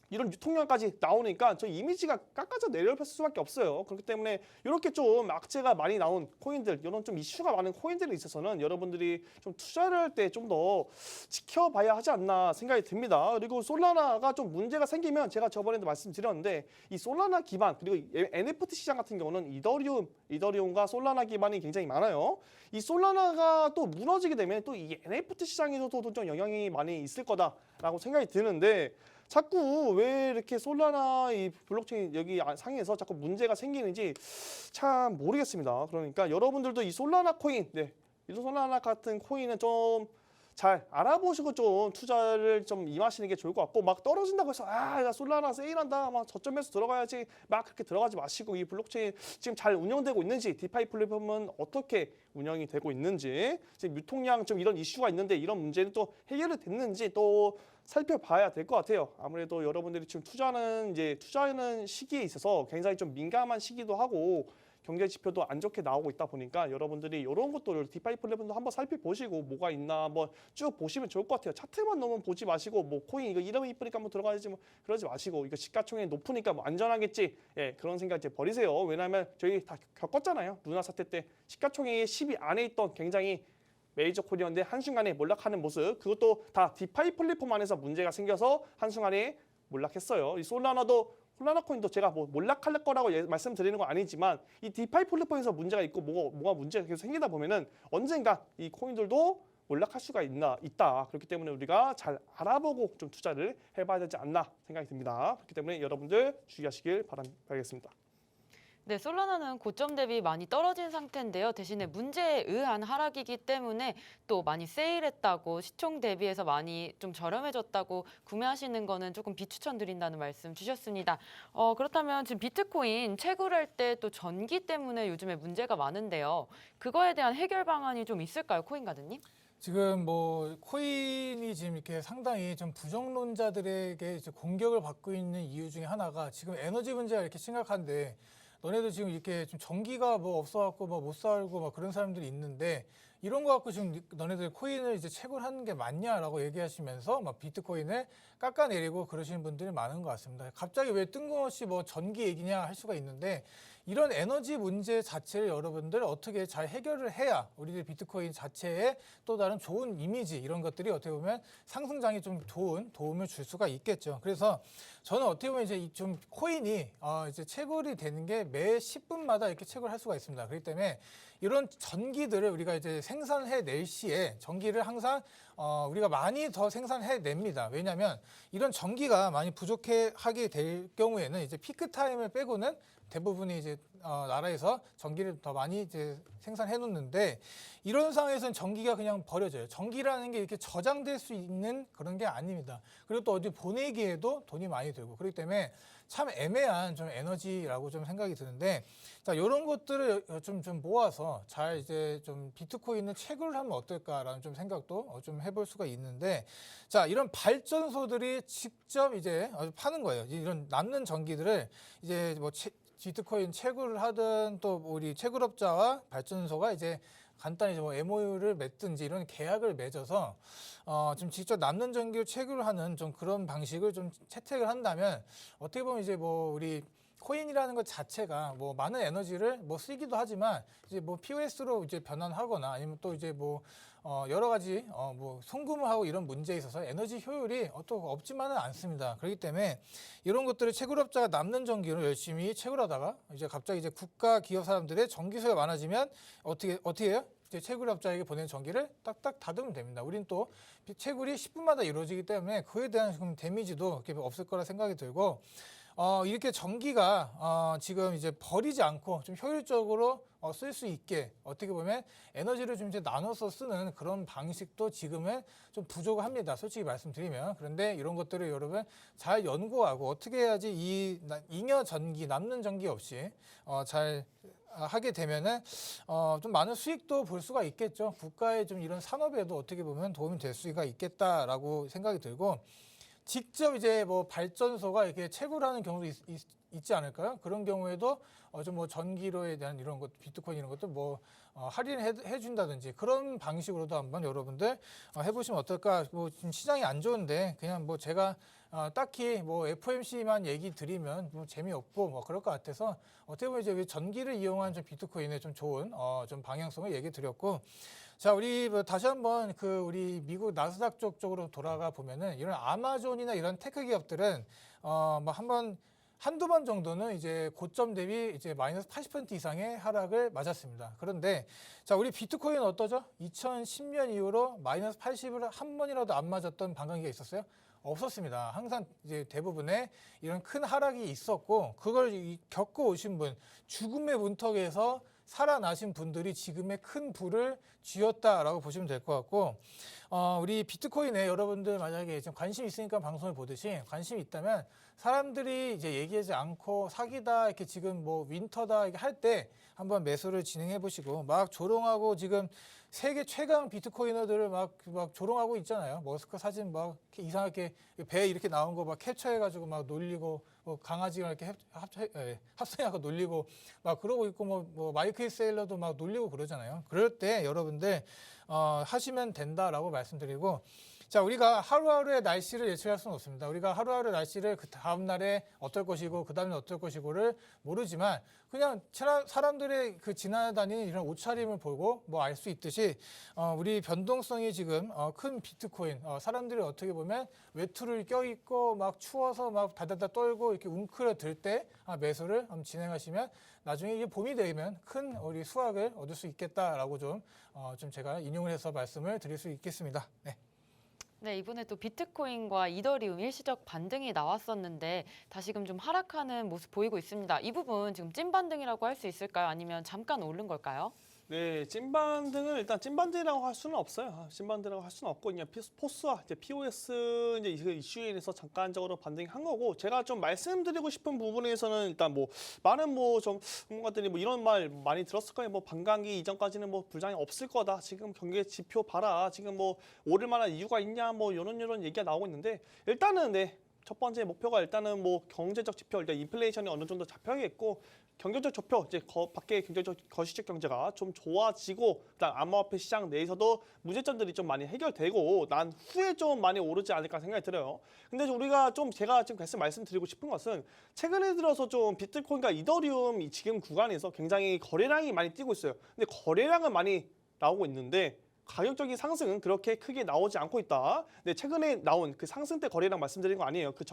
이런 유통량까지 나오니까 저 이미지가 깎아져 내려올 수밖에 없어요. 그렇기 때문에 이렇게 좀 악재가 많이 나온 코인들, 이런 좀 이슈가 많은 코인들에 있어서는 여러분들이 좀 투자를 할 때 좀 더 지켜봐야 하지 않나 생각이 듭니다. 그리고 솔라나가 좀 문제가 생기면 제가 저번에도 말씀드렸는데 이 솔라나 기반 그리고 NFT 시장 같은 경우는 이더리움과 솔라나 기반이 굉장히 많아요. 이 솔라나가 또 무너지게 되면 또 이 NFT 시장에서도 좀 영향이 많이 있을 거다라고 생각이 드는데 자꾸 왜 이렇게 솔라나 이 블록체인 여기 상에서 자꾸 문제가 생기는지 참 모르겠습니다. 그러니까 여러분들도 이 솔라나 코인, 이 솔라나 같은 코인은 좀 잘 알아보시고 좀 투자를 좀 임하시는 게 좋을 것 같고 막 떨어진다고 해서 야 솔라나 세일한다 막 저점에서 들어가야지 막 그렇게 들어가지 마시고 이 블록체인 지금 잘 운영되고 있는지 디파이 플랫폼은 어떻게 운영이 되고 있는지 지금 유통량 좀 이런 이슈가 있는데 이런 문제는 또 해결이 됐는지 또 살펴봐야 될 것 같아요. 아무래도 여러분들이 지금 투자하는 시기에 있어서 굉장히 좀 민감한 시기도 하고 경제 지표도 안 좋게 나오고 있다 보니까 여러분들이 이런 것들을 디파이 플랫폼도 한번 살펴보시고 뭐가 있나 한번 쭉 보시면 좋을 것 같아요. 차트만 너무 보지 마시고 뭐 코인 이거 이름이 이쁘니까 한번 들어가야지 뭐 그러지 마시고 이거 시가총액이 높으니까 뭐 안전하겠지. 그런 생각 이제 버리세요. 왜냐하면 저희 다 겪었잖아요. 루나 사태 때 시가총액이 10위 안에 있던 굉장히 메이저 코인이었는데 한순간에 몰락하는 모습 그것도 다 디파이 플랫폼 안에서 문제가 생겨서 한순간에 몰락했어요. 이 솔라나 코인도 제가 뭐 몰락할 거라고 말씀드리는 건 아니지만 이 디파이 플랫폼에서 문제가 있고 뭐가 문제가 계속 생기다 보면은 언젠가 이 코인들도 몰락할 수가 있다. 그렇기 때문에 우리가 잘 알아보고 좀 투자를 해봐야 되지 않나 생각이 듭니다. 그렇기 때문에 여러분들 주의하시길 바라겠습니다. 네, 솔라나는 고점 대비 많이 떨어진 상태인데요. 대신에 문제에 의한 하락이기 때문에 또 많이 세일했다고 시총 대비해서 많이 좀 저렴해졌다고 구매하시는 거는 조금 비추천드린다는 말씀 주셨습니다. 그렇다면 지금 비트코인 채굴할 때 또 전기 때문에 요즘에 문제가 많은데요. 그거에 대한 해결 방안이 좀 있을까요, 코인가드님? 지금 뭐 코인이 지금 이렇게 상당히 좀 부정론자들에게 이제 공격을 받고 있는 이유 중에 하나가 지금 에너지 문제가 이렇게 심각한데 너네들 지금 이렇게 좀 전기가 뭐 없어갖고 뭐 못 살고 막 그런 사람들이 있는데 이런 거 갖고 지금 너네들 코인을 이제 채굴하는 게 맞냐라고 얘기하시면서 막 비트코인을 깎아내리고 그러시는 분들이 많은 것 같습니다. 갑자기 왜 뜬금없이 뭐 전기 얘기냐 할 수가 있는데 이런 에너지 문제 자체를 여러분들 어떻게 잘 해결을 해야 우리들 비트코인 자체에 또 다른 좋은 이미지 이런 것들이 어떻게 보면 상승장에 좀 좋은 도움을 줄 수가 있겠죠. 그래서 저는 어떻게 보면 이제 좀 코인이 이제 채굴이 되는 게 매 10분마다 이렇게 채굴할 수가 있습니다. 그렇기 때문에 이런 전기들을 우리가 이제 생산해 낼 시에 전기를 항상 우리가 많이 더 생산해 냅니다. 왜냐하면 이런 전기가 많이 부족하게 될 경우에는 이제 피크 타임을 빼고는 대부분이 이제 나라에서 전기를 더 많이 이제 생산해 놓는데 이런 상황에서는 전기가 그냥 버려져요. 전기라는 게 이렇게 저장될 수 있는 그런 게 아닙니다. 그리고 또 어디 보내기에도 돈이 많이 들고 그렇기 때문에 참 애매한 좀 에너지라고 좀 생각이 드는데 자 이런 것들을 좀 모아서 잘 이제 좀 비트코인을 채굴을 하면 어떨까라는 좀 생각도 좀 해볼 수가 있는데 자 이런 발전소들이 직접 이제 파는 거예요. 이런 남는 전기들을 이제 뭐 비트코인 채굴을 하든 또 우리 채굴업자와 발전소가 이제 간단히 뭐 MOU를 맺든지 이런 계약을 맺어서 좀 직접 남는 전기를 채굴을 하는 좀 그런 방식을 좀 채택을 한다면 어떻게 보면 이제 뭐 우리 코인이라는 것 자체가 뭐 많은 에너지를 뭐 쓰기도 하지만 이제 뭐 POS로 이제 변환하거나 아니면 또 이제 뭐 여러 가지 뭐 송금을 하고 이런 문제에 있어서 에너지 효율이 또 없지만은 않습니다. 그렇기 때문에 이런 것들을 채굴업자가 남는 전기로 열심히 채굴하다가 이제 갑자기 이제 국가 기업 사람들의 전기세가 많아지면 어떻게 해요? 이제 채굴업자에게 보낸 전기를 딱딱 닫으면 됩니다. 우린 또 채굴이 10분마다 이루어지기 때문에 그에 대한 좀 데미지도 이렇게 없을 거라 생각이 들고 이렇게 전기가 지금 이제 버리지 않고 좀 효율적으로 쓸 수 있게 어떻게 보면 에너지를 좀 이제 나눠서 쓰는 그런 방식도 지금은 좀 부족합니다. 솔직히 말씀드리면. 그런데 이런 것들을 여러분 잘 연구하고 어떻게 해야지 이 잉여 전기, 남는 전기 없이 잘 하게 되면은 좀 많은 수익도 볼 수가 있겠죠. 국가의 좀 이런 산업에도 어떻게 보면 도움이 될 수가 있겠다라고 생각이 들고 직접 이제 뭐 발전소가 이렇게 채굴하는 경우도 있지 않을까요? 그런 경우에도 좀 뭐 전기료에 대한 이런 것, 비트코인 이런 것도 뭐 할인해 준다든지 그런 방식으로도 한번 여러분들 해보시면 어떨까? 뭐 지금 시장이 안 좋은데 그냥 뭐 제가 딱히 뭐 FOMC만 얘기 드리면 뭐 재미없고 뭐 그럴 것 같아서 어떻게 보면 이제 전기를 이용한 좀 비트코인의 좀 좋은 좀 방향성을 얘기 드렸고. 자, 우리 뭐 다시 한번 우리 미국 나스닥 쪽으로 돌아가 보면은 이런 아마존이나 이런 테크 기업들은 뭐 한두 번 정도는 이제 고점 대비 이제 마이너스 80% 이상의 하락을 맞았습니다. 그런데 자, 우리 비트코인은 어떠죠? 2010년 이후로 마이너스 80을 한 번이라도 안 맞았던 반감기가 있었어요? 없었습니다. 항상 이제 대부분의 이런 큰 하락이 있었고 그걸 겪어 오신 분, 죽음의 문턱에서 살아나신 분들이 지금의 큰 부를 쥐었다라고 보시면 될 것 같고 우리 비트코인에 여러분들 만약에 좀 관심 있으니까 방송을 보듯이 관심이 있다면 사람들이 이제 얘기하지 않고 사기다 이렇게 지금 뭐 윈터다 이렇게 할 때 한번 매수를 진행해 보시고 막 조롱하고 지금 세계 최강 비트코이너들을 막 조롱하고 있잖아요. 머스크 사진 막 이상하게 배 이렇게 나온 거 막 캡처해가지고 막 놀리고 뭐 강아지가 이렇게 합성하고 놀리고 막 그러고 있고 뭐 마이클 세일러도 막 놀리고 그러잖아요. 그럴 때 여러분들 하시면 된다라고 말씀드리고 자, 우리가 하루하루의 날씨를 예측할 수는 없습니다. 우리가 하루하루 날씨를 그 다음 날에 어떨 것이고 그 다음에 어떨 것이고를 모르지만 그냥 사람들의 그 지나다니는 이런 옷차림을 보고 뭐 알 수 있듯이 우리 변동성이 지금 큰 비트코인 사람들이 어떻게 보면 외투를 껴입고 막 추워서 막 다다다 떨고 이렇게 웅크려들 때 매수를 진행하시면 나중에 이게 봄이 되면 큰 우리 수확을 얻을 수 있겠다라고 좀 제가 인용을 해서 말씀을 드릴 수 있겠습니다. 네. 네, 이번에 또 비트코인과 이더리움 일시적 반등이 나왔었는데 다시금 좀 하락하는 모습 보이고 있습니다. 이 부분 지금 찐 반등이라고 할 수 있을까요? 아니면 잠깐 오른 걸까요? 네, 찐반등을 일단 찐반등이라고 할 수는 없어요. 찐반등이라고 할 수는 없고 그냥 포스와 이제 POS 이제 그 이슈에 인해서 잠깐적으로 반등이 한 거고 제가 좀 말씀드리고 싶은 부분에서는 일단 뭐 많은 뭐 좀 전문가들이 뭐 이런 말 많이 들었을 거예요. 뭐 반감기 이전까지는 뭐 불장이 없을 거다. 지금 경기 지표 봐라. 지금 뭐 오를 만한 이유가 있냐. 뭐 이런 얘기가 나오고 있는데 일단은 네. 첫 번째 목표가 일단은 뭐 경제적 지표, 일단 인플레이션이 어느 정도 잡혀야겠고 경제적 지표, 이제 밖에 경제적 거시적 경제가 좀 좋아지고 그다음 암호화폐 시장 내에서도 문제점들이 좀 많이 해결되고 난 후에 좀 많이 오르지 않을까 생각이 들어요. 근데 우리가 좀 제가 지금 계속 말씀드리고 싶은 것은 최근에 들어서 좀 비트코인과 이더리움 이 지금 구간에서 굉장히 거래량이 많이 뛰고 있어요. 근데 거래량은 많이 나오고 있는데 가격적인 상승은 그렇게 크게 나오지 않고 있다. 근데 최근에 나온 그 상승 때 거래량 말씀드린 거 아니에요. 그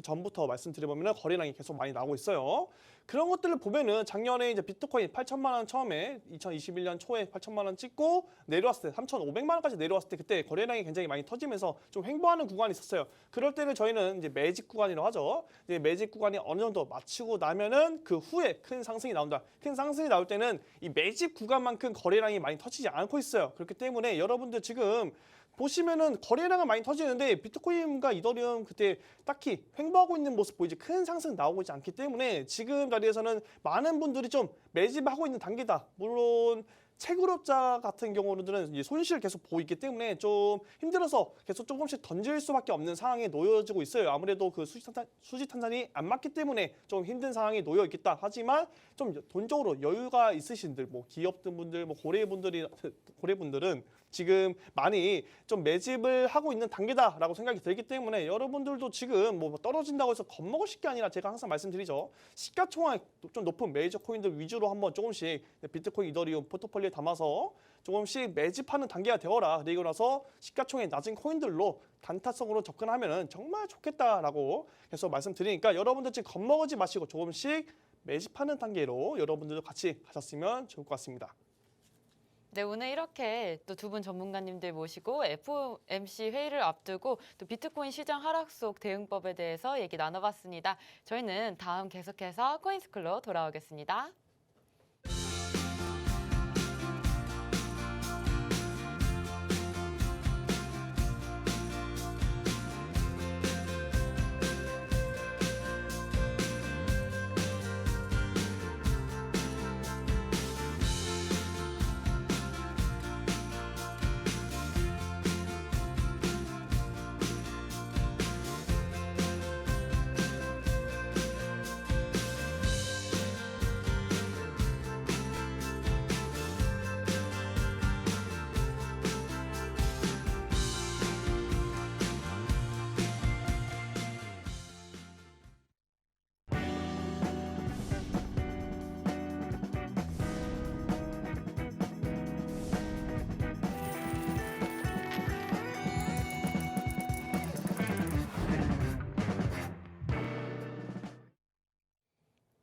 전부터 말씀드려보면 거래량이 계속 많이 나오고 있어요. 그런 것들을 보면은 작년에 이제 비트코인 8천만 원 처음에 2021년 초에 8천만 원 찍고 내려왔을 때 3,500만 원까지 내려왔을 때 그때 거래량이 굉장히 많이 터지면서 좀 횡보하는 구간이 있었어요. 그럴 때는 저희는 이제 매직 구간이라고 하죠. 이제 매직 구간이 어느 정도 마치고 나면은 그 후에 큰 상승이 나온다. 큰 상승이 나올 때는 이 매직 구간만큼 거래량이 많이 터지지 않고 있어요. 그렇기 때문에 여러분들 지금 보시면은 거래량은 많이 터지는데 비트코인과 이더리움 그때 딱히 횡보하고 있는 모습 보이지 큰 상승 나오고 있지 않기 때문에 지금 자리에서는 많은 분들이 좀 매집하고 있는 단계다. 물론 채굴업자 같은 경우는 이제 손실 계속 보이고 있기 때문에 좀 힘들어서 계속 조금씩 던질 수밖에 없는 상황에 놓여지고 있어요. 아무래도 그 수지 탄산이 안 맞기 때문에 좀 힘든 상황에 놓여 있겠다. 하지만 좀 돈적으로 여유가 있으신들, 뭐 기업분들, 뭐 고래분들은 지금 많이 좀 매집을 하고 있는 단계다라고 생각이 들기 때문에 여러분들도 지금 뭐 떨어진다고 해서 겁먹으실 게 아니라 제가 항상 말씀드리죠. 시가총액 좀 높은 메이저 코인들 위주로 한번 조금씩 비트코인, 이더리움 포트폴리오에 담아서 조금씩 매집하는 단계가 되어라. 그리고 나서 시가총액 낮은 코인들로 단타성으로 접근하면 정말 좋겠다라고 계속 말씀드리니까 여러분들 지금 겁먹지 마시고 조금씩 매집하는 단계로 여러분들도 같이 가셨으면 좋을 것 같습니다. 네, 오늘 이렇게 또 두 분 전문가님들 모시고 FOMC 회의를 앞두고 또 비트코인 시장 하락 속 대응법에 대해서 얘기 나눠봤습니다. 저희는 다음 계속해서 코인스쿨로 돌아오겠습니다.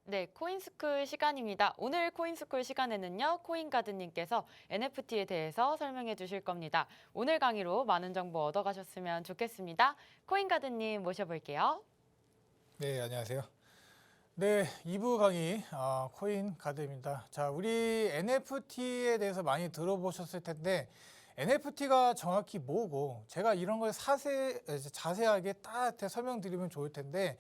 네, 코인스쿨 시간입니다. 오늘 코인스쿨 시간에는요, 코인가드님께서 NFT에 대해서 설명해 주실 겁니다. 오늘 강의로 많은 정보 얻어가셨으면 좋겠습니다. 코인가드님 모셔볼게요. 네, 안녕하세요. 네, 2부 강의 코인가드입니다. 자, 우리 NFT에 대해서 많이 들어보셨을 텐데 NFT가 정확히 뭐고 제가 이런 걸 자세하게 딱 설명드리면 좋을 텐데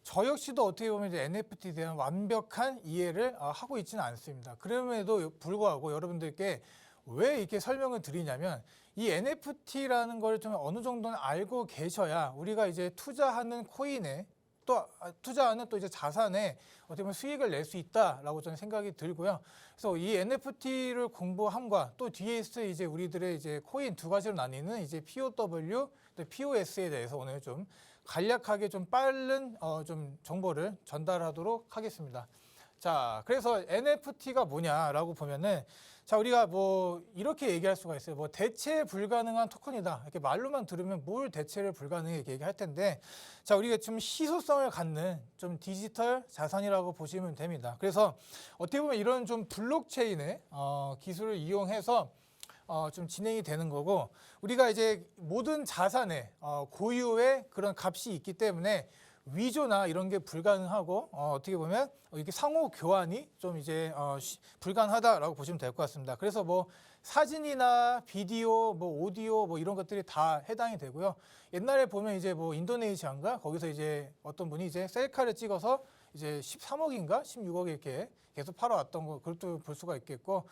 저 역시도 어떻게 보면 이제 NFT에 대한 완벽한 이해를 하고 있지는 않습니다. 그럼에도 불구하고 여러분들께 왜 이렇게 설명을 드리냐면 이 NFT라는 걸 좀 어느 정도는 알고 계셔야 우리가 이제 투자하는 코인에 또 투자하는 또 이제 자산에 어떻게 보면 수익을 낼 수 있다라고 저는 생각이 들고요. 그래서 이 NFT를 공부함과 또 뒤에 있을 이제 우리들의 이제 코인 두 가지로 나뉘는 이제 POW, POS에 대해서 오늘 좀 간략하게 좀 빠른 좀 정보를 전달하도록 하겠습니다. 자, 그래서 NFT가 뭐냐라고 보면은 자, 우리가 뭐 이렇게 얘기할 수가 있어요. 뭐 대체 불가능한 토큰이다. 이렇게 말로만 들으면 뭘 대체를 불가능해 이렇게 얘기할 텐데 자, 우리가 좀 희소성을 갖는 좀 디지털 자산이라고 보시면 됩니다. 그래서 어떻게 보면 이런 좀 블록체인의 기술을 이용해서 좀 진행이 되는 거고 우리가 이제 모든 자산의 고유의 그런 값이 있기 때문에 위조나 이런 게 불가능하고 어떻게 보면 이렇게 상호 교환이 좀 이제 불가능하다라고 보시면 될 것 같습니다. 그래서 뭐 사진이나 비디오, 뭐 오디오 뭐 이런 것들이 다 해당이 되고요. 옛날에 보면 이제 뭐 인도네시아인가 거기서 이제 어떤 분이 이제 셀카를 찍어서 이제 13억인가 16억 이렇게 계속 팔아왔던 거 그것도 볼 수가 있겠고.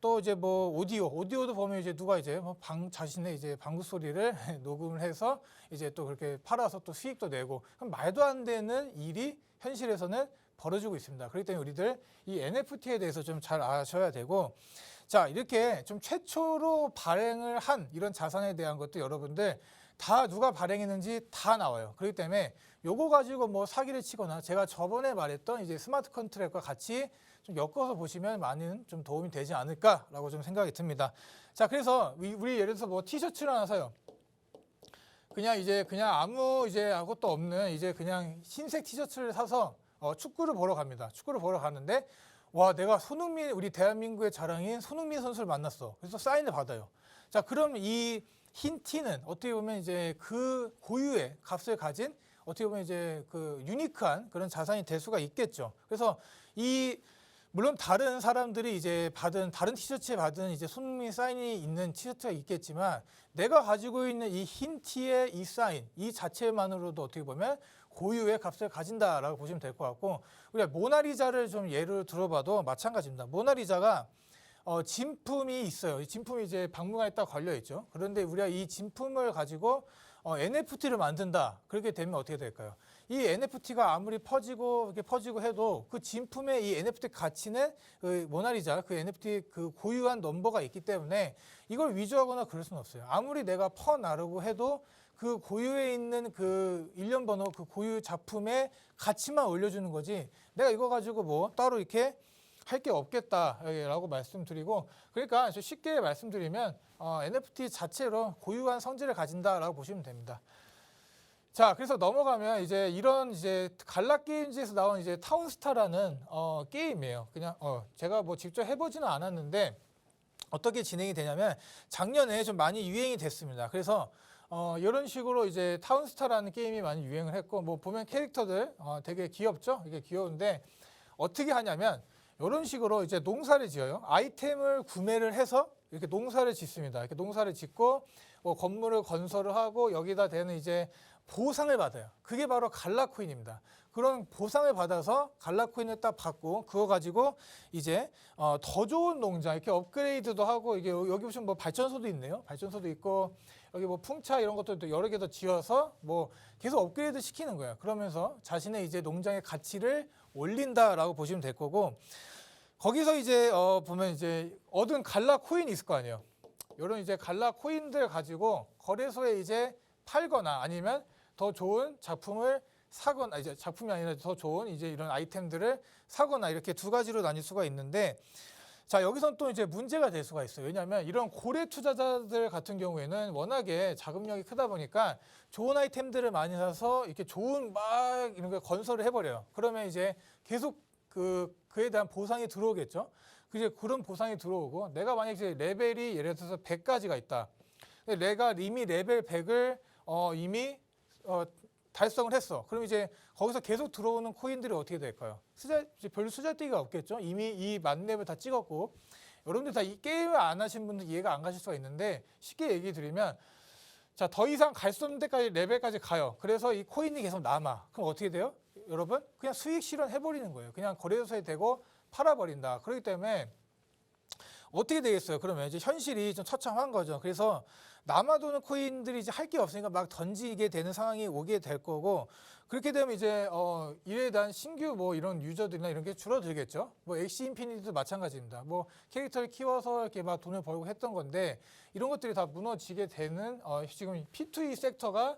또 이제 뭐 오디오도 보면 이제 누가 이제 뭐 자신의 이제 방구 소리를 녹음을 해서 이제 또 그렇게 팔아서 또 수익도 내고 그럼 말도 안 되는 일이 현실에서는 벌어지고 있습니다. 그렇기 때문에 우리들 이 NFT에 대해서 좀 잘 아셔야 되고, 자, 이렇게 좀 최초로 발행을 한 이런 자산에 대한 것도 여러분들 다 누가 발행했는지 다 나와요. 그렇기 때문에 요거 가지고 뭐 사기를 치거나 제가 저번에 말했던 이제 스마트 컨트랙과 같이 좀 엮어서 보시면 많은 좀 도움이 되지 않을까라고 좀 생각이 듭니다. 자, 그래서 우리 예를 들어서 뭐 티셔츠를 하나 사요. 그냥 아무 이제 아무것도 없는 이제 그냥 흰색 티셔츠를 사서 축구를 보러 갑니다. 축구를 보러 가는데 와, 내가 손흥민, 우리 대한민국의 자랑인 손흥민 선수를 만났어. 그래서 사인을 받아요. 자, 그럼 이 흰 티는 어떻게 보면 이제 그 고유의 값을 가진 어떻게 보면 이제 그 유니크한 그런 자산이 될 수가 있겠죠. 그래서 물론 다른 사람들이 이제 다른 티셔츠에 받은 이제 손흥민 사인이 있는 티셔츠가 있겠지만 내가 가지고 있는 이 흰 티의 이 사인, 이 자체만으로도 어떻게 보면 고유의 값을 가진다라고 보시면 될 것 같고, 우리가 모나리자를 좀 예를 들어봐도 마찬가지입니다. 모나리자가 진품이 있어요. 이 진품이 이제 박물관에 딱 걸려 있죠. 그런데 우리가 이 진품을 가지고 NFT를 만든다. 그렇게 되면 어떻게 될까요? 이 NFT가 아무리 이렇게 퍼지고 해도 그 진품의 이 NFT 가치는 그 모나리자, 그 NFT 그 고유한 넘버가 있기 때문에 이걸 위조하거나 그럴 수는 없어요. 아무리 내가 퍼나르고 해도 그 고유에 있는 그 일련 번호, 그 고유 작품의 가치만 올려주는 거지 내가 이거 가지고 뭐 따로 이렇게 할 게 없겠다라고 말씀드리고, 그러니까 쉽게 말씀드리면 NFT 자체로 고유한 성질을 가진다라고 보시면 됩니다. 자, 그래서 넘어가면 이제 이런 이제 갈라게임즈에서 나온 이제 타운스타라는 게임이에요. 그냥 제가 뭐 직접 해보지는 않았는데 어떻게 진행이 되냐면 작년에 좀 많이 유행이 됐습니다. 그래서 이런 식으로 이제 타운스타라는 게임이 많이 유행을 했고, 뭐 보면 캐릭터들 되게 귀엽죠? 이게 귀여운데 어떻게 하냐면 이런 식으로 이제 농사를 지어요. 아이템을 구매를 해서 이렇게 농사를 짓습니다. 이렇게 농사를 짓고 뭐 건물을 건설을 하고 여기다 대는 이제 보상을 받아요. 그게 바로 갈라코인입니다. 그런 보상을 받아서 갈라코인을 딱 받고 그거 가지고 이제 더 좋은 농장 이렇게 업그레이드도 하고, 이게 여기 보시면 뭐 발전소도 있네요. 발전소도 있고 여기 뭐 풍차 이런 것들도 여러 개 더 지어서 뭐 계속 업그레이드 시키는 거예요. 그러면서 자신의 이제 농장의 가치를 올린다라고 보시면 될 거고, 거기서 이제 보면 이제 얻은 갈라 코인이 있을 거 아니에요. 이런 이제 갈라 코인들 가지고 거래소에 이제 팔거나 아니면 더 좋은 작품을 사거나, 이제 작품이 아니라 더 좋은 이제 이런 아이템들을 사거나, 이렇게 두 가지로 나뉠 수가 있는데, 자, 여기선 또 이제 문제가 될 수가 있어요. 왜냐하면 이런 고래 투자자들 같은 경우에는 워낙에 자금력이 크다 보니까 좋은 아이템들을 많이 사서 이렇게 좋은 막 이런 걸 건설을 해버려요. 그러면 이제 계속 그에 대한 보상이 들어오겠죠. 이제 그런 보상이 들어오고, 내가 만약에 레벨이 예를 들어서 100가지가 있다. 근데 내가 이미 레벨 100을 이미 달성을 했어. 그럼 이제 거기서 계속 들어오는 코인들이 어떻게 될까요? 별 쓰잘데기가 없겠죠. 이미 이 만렙을 다 찍었고, 여러분들 다 이 게임을 안 하신 분들 이해가 안 가실 수가 있는데, 쉽게 얘기 드리면, 자, 더 이상 갈 수 없는 데까지 레벨까지 가요. 그래서 이 코인이 계속 남아. 그럼 어떻게 돼요? 여러분, 그냥 수익 실현해버리는 거예요. 그냥 거래소에 대고 팔아버린다. 그렇기 때문에 어떻게 되겠어요? 그러면 이제 현실이 좀 처참한 거죠. 그래서 남아도는 코인들이 이제 할 게 없으니까 막 던지게 되는 상황이 오게 될 거고, 그렇게 되면 이제 이에 대한 신규 뭐 이런 유저들이나 이런 게 줄어들겠죠. 뭐 엑시 인피니티도 마찬가지입니다. 뭐 캐릭터를 키워서 이렇게 막 돈을 벌고 했던 건데 이런 것들이 다 무너지게 되는 지금 P2E 섹터가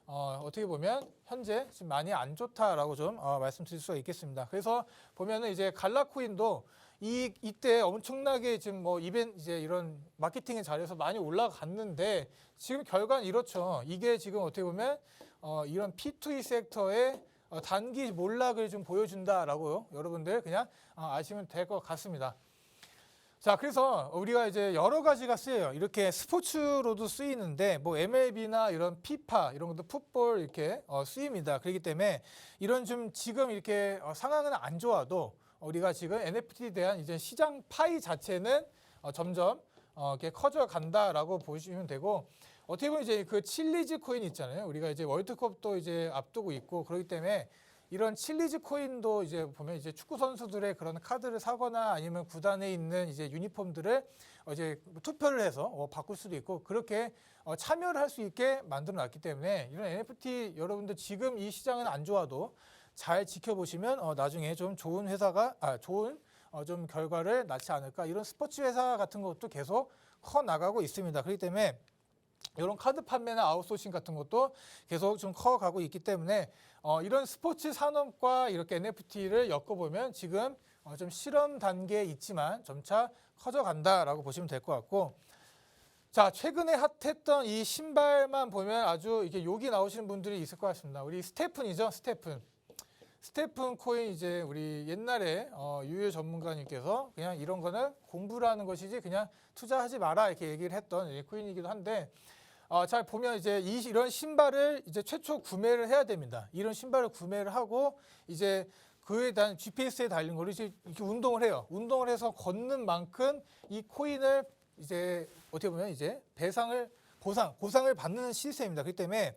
어떻게 보면 현재 지금 많이 안 좋다라고 좀 말씀드릴 수가 있겠습니다. 그래서 보면은 이제 갈라코인도 이때 엄청나게 지금 뭐 이제 이런 마케팅의 자리에서 많이 올라갔는데 지금 결과는 이렇죠. 이게 지금 어떻게 보면 이런 P2E 섹터의 단기 몰락을 좀 보여준다라고 여러분들 그냥 아시면 될 것 같습니다. 자, 그래서 우리가 이제 여러 가지가 쓰여요. 이렇게 스포츠로도 쓰이는데 뭐 MLB나 이런 피파 이런 것도 풋볼 이렇게 쓰입니다. 그렇기 때문에 이런 좀 지금 이렇게 상황은 안 좋아도 우리가 지금 NFT에 대한 이제 시장 파이 자체는 점점 이렇게 커져 간다라고 보시면 되고, 어떻게 보면 이제 그 칠리즈 코인 있잖아요. 우리가 이제 월드컵도 이제 앞두고 있고 그렇기 때문에 이런 칠리즈 코인도 이제 보면 이제 축구 선수들의 그런 카드를 사거나 아니면 구단에 있는 이제 유니폼들을 이제 투표를 해서 바꿀 수도 있고 그렇게 참여를 할 수 있게 만들어 놨기 때문에 이런 NFT 여러분들 지금 이 시장은 안 좋아도 잘 지켜보시면 나중에 좀 좋은 회사가 좋은 좀 결과를 낳지 않을까. 이런 스포츠 회사 같은 것도 계속 커 나가고 있습니다. 그렇기 때문에 이런 카드 판매나 아웃소싱 같은 것도 계속 좀 커가고 있기 때문에 이런 스포츠 산업과 이렇게 NFT를 엮어보면 지금 좀 실험 단계에 있지만 점차 커져간다라고 보시면 될 것 같고, 자, 최근에 핫했던 이 신발만 보면 아주 이게 욕이 나오시는 분들이 있을 것 같습니다. 우리 스테픈이죠, 스테픈 코인. 이제 우리 옛날에 유효 전문가님께서 그냥 이런 거는 공부라는 것이지 그냥 투자하지 마라 이렇게 얘기를 했던 코인이기도 한데, 잘 보면 이제 이런 신발을 이제 최초 구매를 해야 됩니다. 이런 신발을 구매를 하고 이제 그에 대한 GPS에 달린 거를 이제 이렇게 운동을 해요. 운동을 해서 걷는 만큼 이 코인을 이제 어떻게 보면 이제 보상을 받는 시스템입니다. 그렇기 때문에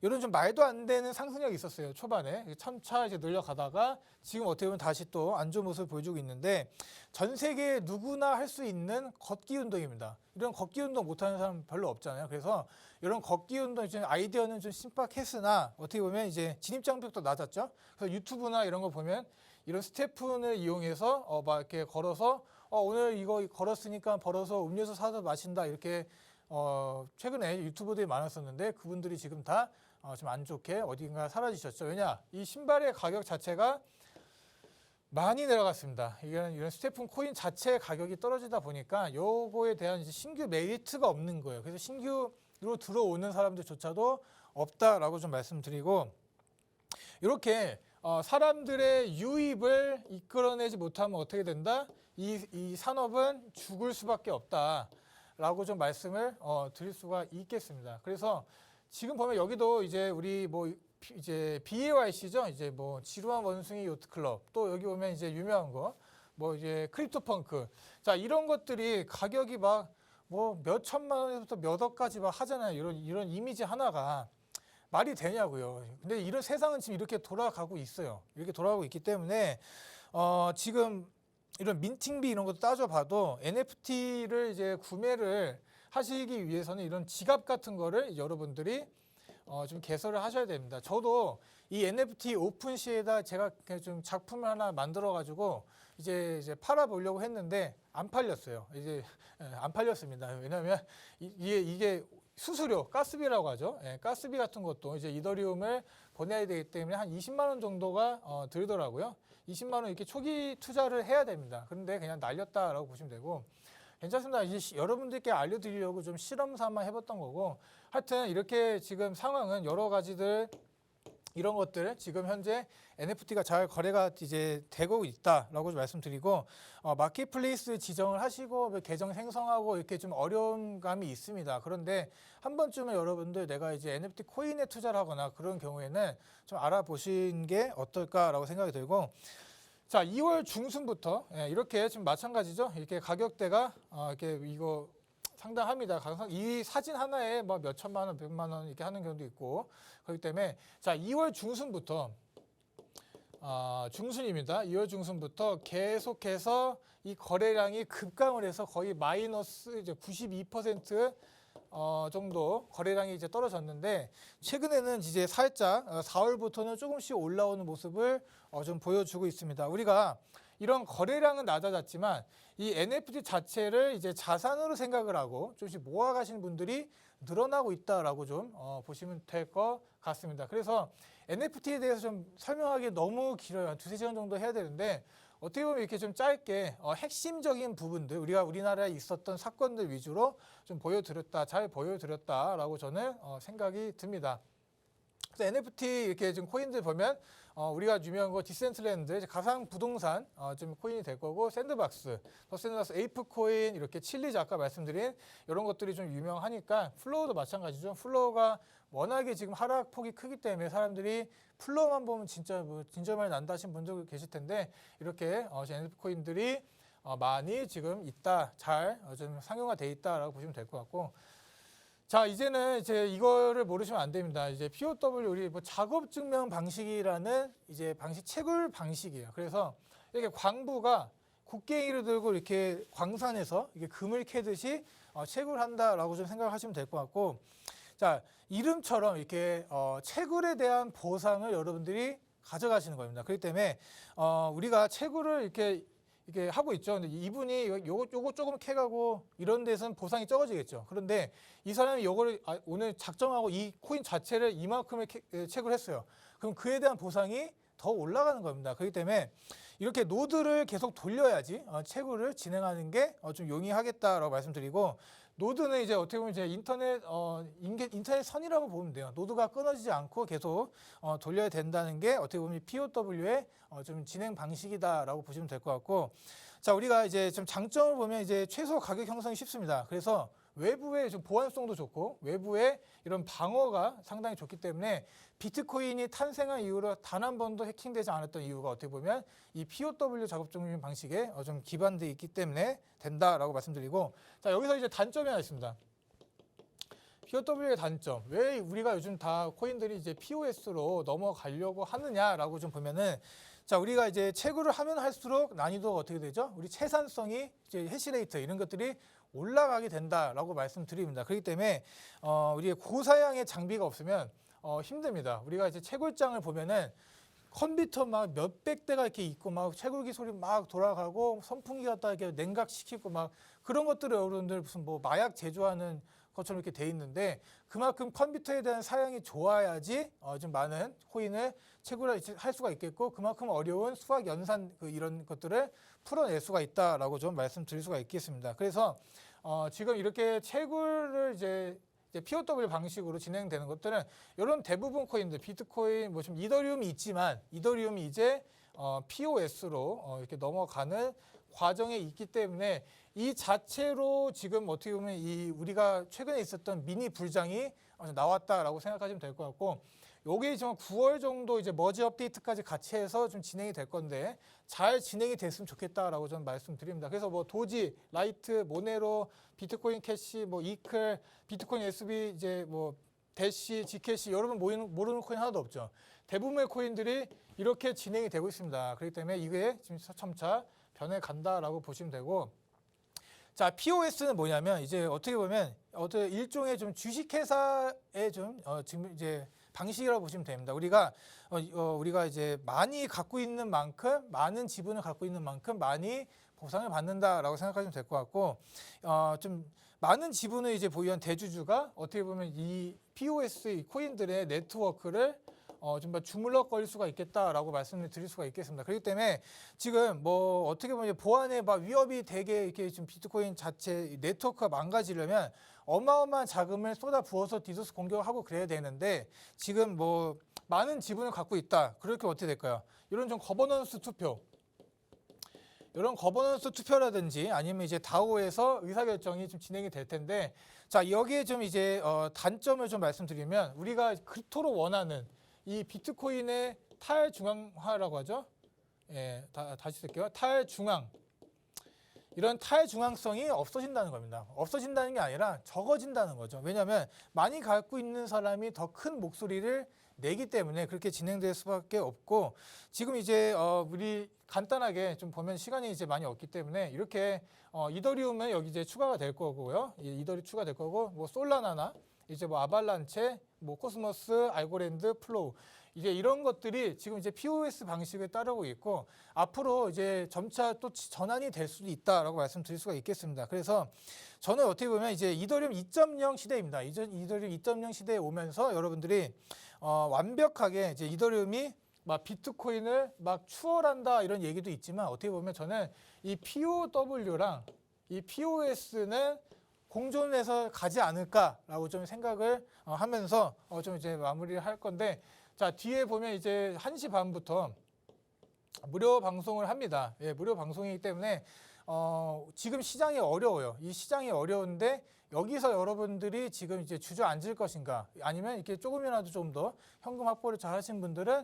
이런 좀 말도 안 되는 상승력이 있었어요. 초반에 점차 이제 늘려가다가 지금 어떻게 보면 다시 또 안 좋은 모습을 보여주고 있는데, 전 세계 누구나 할 수 있는 걷기 운동입니다. 이런 걷기 운동 못하는 사람 별로 없잖아요. 그래서 이런 걷기 운동 이제 아이디어는 좀 신박했으나 어떻게 보면 이제 진입 장벽도 낮았죠. 그래서 유튜브나 이런 거 보면 이런 스테픈을 이용해서 막 이렇게 걸어서 오늘 이거 걸었으니까 벌어서 음료수 사서 마신다 이렇게 최근에 유튜버들이 많았었는데 그분들이 지금 다 좀 안 좋게 어딘가 사라지셨죠. 왜냐? 이 신발의 가격 자체가 많이 내려갔습니다. 이런 스테픈 코인 자체 가격이 떨어지다 보니까 요거에 대한 이제 신규 메리트가 없는 거예요. 그래서 신규로 들어오는 사람들조차도 없다라고 좀 말씀드리고, 이렇게 사람들의 유입을 이끌어내지 못하면 어떻게 된다? 이 산업은 죽을 수밖에 없다라고 좀 말씀을 드릴 수가 있겠습니다. 그래서 지금 보면 여기도 이제 우리 뭐 이제 BAYC죠. 이제 뭐 지루한 원숭이 요트 클럽, 또 여기 보면 이제 유명한 거 뭐 이제 크립토 펑크. 자, 이런 것들이 가격이 막 뭐 몇 천만 원에서부터 몇 억까지 막 하잖아요. 이런 이미지 하나가 말이 되냐고요. 근데 이런 세상은 지금 이렇게 돌아가고 있어요. 이렇게 돌아가고 있기 때문에 지금 이런 민팅비 이런 것도 따져봐도 NFT를 이제 구매를 하시기 위해서는 이런 지갑 같은 거를 여러분들이 좀 개설을 하셔야 됩니다. 저도 이 NFT 오픈시에다 제가 좀 작품을 하나 만들어 가지고 이제 팔아보려고 했는데 안 팔렸어요. 이제 안 팔렸습니다. 왜냐하면 이게 수수료, 가스비라고 하죠. 가스비 같은 것도 이제 이더리움을 보내야 되기 때문에 한 20만 원 정도가 들더라고요. 20만 원 이렇게 초기 투자를 해야 됩니다. 그런데 그냥 날렸다라고 보시면 되고, 괜찮습니다. 이제 여러분들께 알려드리려고 좀 실험 삼아 해봤던 거고, 하여튼 이렇게 지금 상황은 여러 가지들 이런 것들 지금 현재 NFT가 잘 거래가 이제 되고 있다라고 좀 말씀드리고, 마켓플레이스 지정을 하시고 계정 생성하고 이렇게 좀 어려운 감이 있습니다. 그런데 한 번쯤은 여러분들 내가 이제 NFT 코인에 투자를 하거나 그런 경우에는 좀 알아보신 게 어떨까라고 생각이 들고, 자, 2월 중순부터 이렇게 지금 마찬가지죠. 이렇게 가격대가 이렇게 이거 상당합니다. 이 사진 하나에 뭐 몇 천만 원, 100만 원 이렇게 하는 경우도 있고, 그렇기 때문에 자, 2월 중순부터 중순입니다. 2월 중순부터 계속해서 이 거래량이 급감을 해서 거의 마이너스 이제 92% 정도 거래량이 이제 떨어졌는데, 최근에는 이제 살짝 4월부터는 조금씩 올라오는 모습을 좀 보여주고 있습니다. 우리가 이런 거래량은 낮아졌지만 이 NFT 자체를 이제 자산으로 생각을 하고 조금씩 모아가시는 분들이 늘어나고 있다라고 좀 보시면 될 것 같습니다. 그래서 NFT에 대해서 좀 설명하기 너무 길어요. 한 2-3시간 정도 해야 되는데, 어떻게 보면 이렇게 좀 짧게 핵심적인 부분들, 우리가 우리나라에 있었던 사건들 위주로 좀 잘 보여드렸다라고 저는 생각이 듭니다. 그래서 NFT 이렇게 지금 코인들 보면 우리가 유명한 거 디센트랜드, 가상 부동산 좀 코인이 될 거고, 샌드박스, 에이프 코인, 이렇게 칠리즈 아까 말씀드린 이런 것들이 좀 유명하니까, 플로우도 마찬가지죠. 플로우가 워낙에 지금 하락폭이 크기 때문에 사람들이 플로우만 보면 진짜 많이 난다 하신 분들 계실 텐데, 이렇게 NFT 코인들이 많이 지금 있다, 잘 좀 상용화돼 있다라고 보시면 될 것 같고, 자, 이제는 이제 이거를 모르시면 안 됩니다. 이제 POW 우리 뭐 작업 증명 방식이라는 이제 채굴 방식이에요. 그래서 이렇게 광부가 곡괭이를 들고 이렇게 광산에서 이게 금을 캐듯이 채굴한다라고 좀 생각하시면 될 것 같고, 자, 이름처럼 이렇게 채굴에 대한 보상을 여러분들이 가져가시는 겁니다. 그렇기 때문에 우리가 채굴을 이렇게 하고 있죠. 근데 이분이 요거 조금 캐가고 이런 데서는 보상이 적어지겠죠. 그런데 이 사람이 요거를 오늘 작정하고 이 코인 자체를 이만큼의 채굴을 했어요. 그럼 그에 대한 보상이 더 올라가는 겁니다. 그렇기 때문에 이렇게 노드를 계속 돌려야지 채굴을 진행하는 게 좀 용이하겠다라고 말씀드리고, 노드는 이제 어떻게 보면 이제 인터넷 선이라고 보면 돼요. 노드가 끊어지지 않고 계속 돌려야 된다는 게 어떻게 보면 POW의 좀 진행 방식이다라고 보시면 될 것 같고, 자, 우리가 이제 좀 장점을 보면 이제 최소 가격 형성이 쉽습니다. 그래서 외부의 좀 보안성도 좋고 외부의 이런 방어가 상당히 좋기 때문에 비트코인이 탄생한 이후로 단 한 번도 해킹되지 않았던 이유가 어떻게 보면 이 POW 작업 중심 방식에 좀 기반되어 있기 때문에 된다라고 말씀드리고, 자, 여기서 이제 단점이 하나 있습니다. POW의 단점. 왜 우리가 요즘 다 코인들이 이제 POS로 넘어가려고 하느냐라고 좀 보면은, 자, 우리가 이제 채굴을 하면 할수록 난이도가 어떻게 되죠? 우리 채산성이 이제 해시레이트 이런 것들이 올라가게 된다라고 말씀드립니다. 그렇기 때문에 우리의 고사양의 장비가 없으면 힘듭니다. 우리가 이제 채굴장을 보면은 컴퓨터 막 몇백 대가 이렇게 있고 막 채굴기 소리 막 돌아가고 선풍기 갖다 이렇게 냉각시키고 막 그런 것들을 여러분들 무슨 뭐 마약 제조하는 것처럼 이렇게 돼 있는데, 그만큼 컴퓨터에 대한 사양이 좋아야지 좀 많은 코인을 채굴할 수가 있겠고, 그만큼 어려운 수학 연산 이런 것들을 풀어낼 수가 있다라고 좀 말씀드릴 수가 있겠습니다. 그래서 지금 이렇게 채굴을 이제 POW 방식으로 진행되는 것들은 이런 대부분 코인들, 비트코인, 뭐 좀 이더리움이 있지만 이더리움이 이제 POS로 이렇게 넘어가는 과정에 있기 때문에 이 자체로 지금 어떻게 보면 이 우리가 최근에 있었던 미니 불장이 나왔다라고 생각하시면 될 것 같고, 요게 지금 9월 정도 이제 머지 업데이트까지 같이 해서 좀 진행이 될 건데 잘 진행이 됐으면 좋겠다라고 저는 말씀드립니다. 그래서 뭐 도지, 라이트, 모네로, 비트코인 캐시, 뭐 이클, 비트코인 SB, 이제 뭐 대시, 지캐시, 여러분 모르는 코인 하나도 없죠. 대부분의 코인들이 이렇게 진행이 되고 있습니다. 그렇기 때문에 이게 지금 점차 변해 간다라고 보시면 되고, 자, POS는 뭐냐면 이제 어떻게 보면 일종의 좀 주식회사의 좀 지금 이제 방식이라고 보시면 됩니다. 우리가 이제 많이 갖고 있는 만큼, 많은 지분을 갖고 있는 만큼 많이 보상을 받는다라고 생각하시면 될 것 같고, 좀 많은 지분을 이제 보유한 대주주가 어떻게 보면 이 POS 이 코인들의 네트워크를 좀 더 주물럭거릴 수가 있겠다라고 말씀을 드릴 수가 있겠습니다. 그렇기 때문에 지금 뭐 어떻게 보면 보안에 막 위협이 되게 이렇게 좀 비트코인 자체 네트워크가 망가지려면 어마어마한 자금을 쏟아 부어서 디도스 공격하고 그래야 되는데, 지금 뭐 많은 지분을 갖고 있다. 그렇게 어떻게 될까요? 이런 좀 거버넌스 투표, 이런 거버넌스 투표라든지 아니면 이제 다오에서 의사결정이 좀 진행이 될 텐데, 자, 여기에 좀 이제 단점을 좀 말씀드리면, 우리가 그토록 원하는 이 비트코인의 탈중앙화라고 하죠. 예, 다시 쓸게요. 탈중앙. 이런 탈중앙성이 없어진다는 겁니다. 없어진다는 게 아니라 적어진다는 거죠. 왜냐하면 많이 갖고 있는 사람이 더 큰 목소리를 내기 때문에 그렇게 진행될 수밖에 없고, 지금 이제 우리 간단하게 좀 보면 시간이 이제 많이 없기 때문에 이렇게 이더리움은 여기 이제 추가가 될 거고요. 이더리 추가될 거고, 뭐 솔라나나 이제 뭐 아발란체, 뭐 코스모스, 알고랜드, 플로우, 이제 이런 것들이 지금 이제 POS 방식을 따르고 있고, 앞으로 이제 점차 또 전환이 될 수도 있다라고 말씀드릴 수가 있겠습니다. 그래서 저는 어떻게 보면 이제 이더리움 2.0 시대입니다. 이더리움 2.0 시대에 오면서 여러분들이 완벽하게 이제 이더리움이 막 비트코인을 막 추월한다 이런 얘기도 있지만, 어떻게 보면 저는 이 POW랑 이 POS는 공존해서 가지 않을까라고 좀 생각을 하면서 좀 이제 마무리를 할 건데, 자, 뒤에 보면 이제 1시 반부터 무료 방송을 합니다. 예, 무료 방송이기 때문에 지금 시장이 어려워요. 이 시장이 어려운데 여기서 여러분들이 지금 이제 주저앉을 것인가, 아니면 이렇게 조금이라도 좀 더 현금 확보를 잘 하신 분들은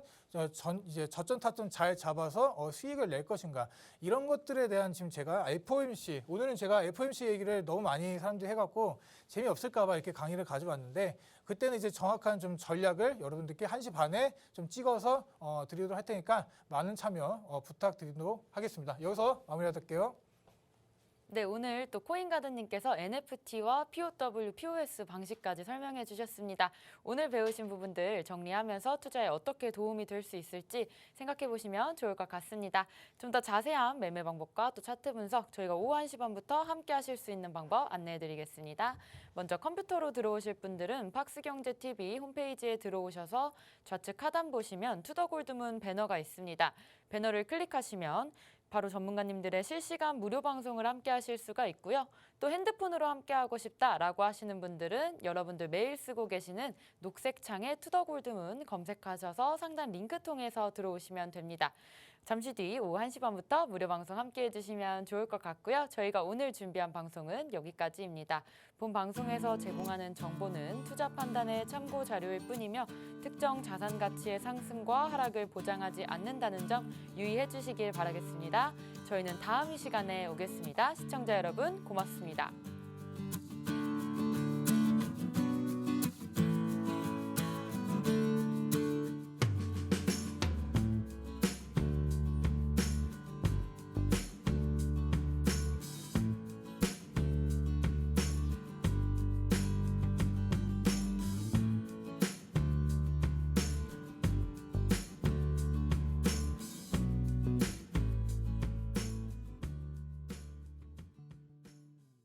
이제 저점 타점 잘 잡아서 수익을 낼 것인가, 이런 것들에 대한 지금 제가 FOMC, 오늘은 제가 FOMC 얘기를 너무 많이 사람들이 해갖고 재미없을까 봐 이렇게 강의를 가져왔는데, 그때는 이제 정확한 좀 전략을 여러분들께 1시 반에 좀 찍어서 드리도록 할 테니까 많은 참여 부탁드리도록 하겠습니다. 여기서 마무리하도록 할게요. 네, 오늘 또 코인가드님께서 NFT와 POW, POS 방식까지 설명해 주셨습니다. 오늘 배우신 부분들 정리하면서 투자에 어떻게 도움이 될 수 있을지 생각해 보시면 좋을 것 같습니다. 좀 더 자세한 매매 방법과 또 차트 분석 저희가 오후 1시 반부터 함께 하실 수 있는 방법 안내해 드리겠습니다. 먼저 컴퓨터로 들어오실 분들은 박스경제TV 홈페이지에 들어오셔서 좌측 하단 보시면 투더골드문 배너가 있습니다. 배너를 클릭하시면 바로 전문가님들의 실시간 무료 방송을 함께 하실 수가 있고요. 또 핸드폰으로 함께 하고 싶다라고 하시는 분들은 여러분들 매일 쓰고 계시는 녹색 창에 투더골드문 검색하셔서 상단 링크 통해서 들어오시면 됩니다. 잠시 뒤 오후 1시 반부터 무료 방송 함께 해주시면 좋을 것 같고요. 저희가 오늘 준비한 방송은 여기까지입니다. 본 방송에서 제공하는 정보는 투자 판단의 참고 자료일 뿐이며 특정 자산 가치의 상승과 하락을 보장하지 않는다는 점 유의해 주시길 바라겠습니다. 저희는 다음 이 시간에 오겠습니다. 시청자 여러분 고맙습니다.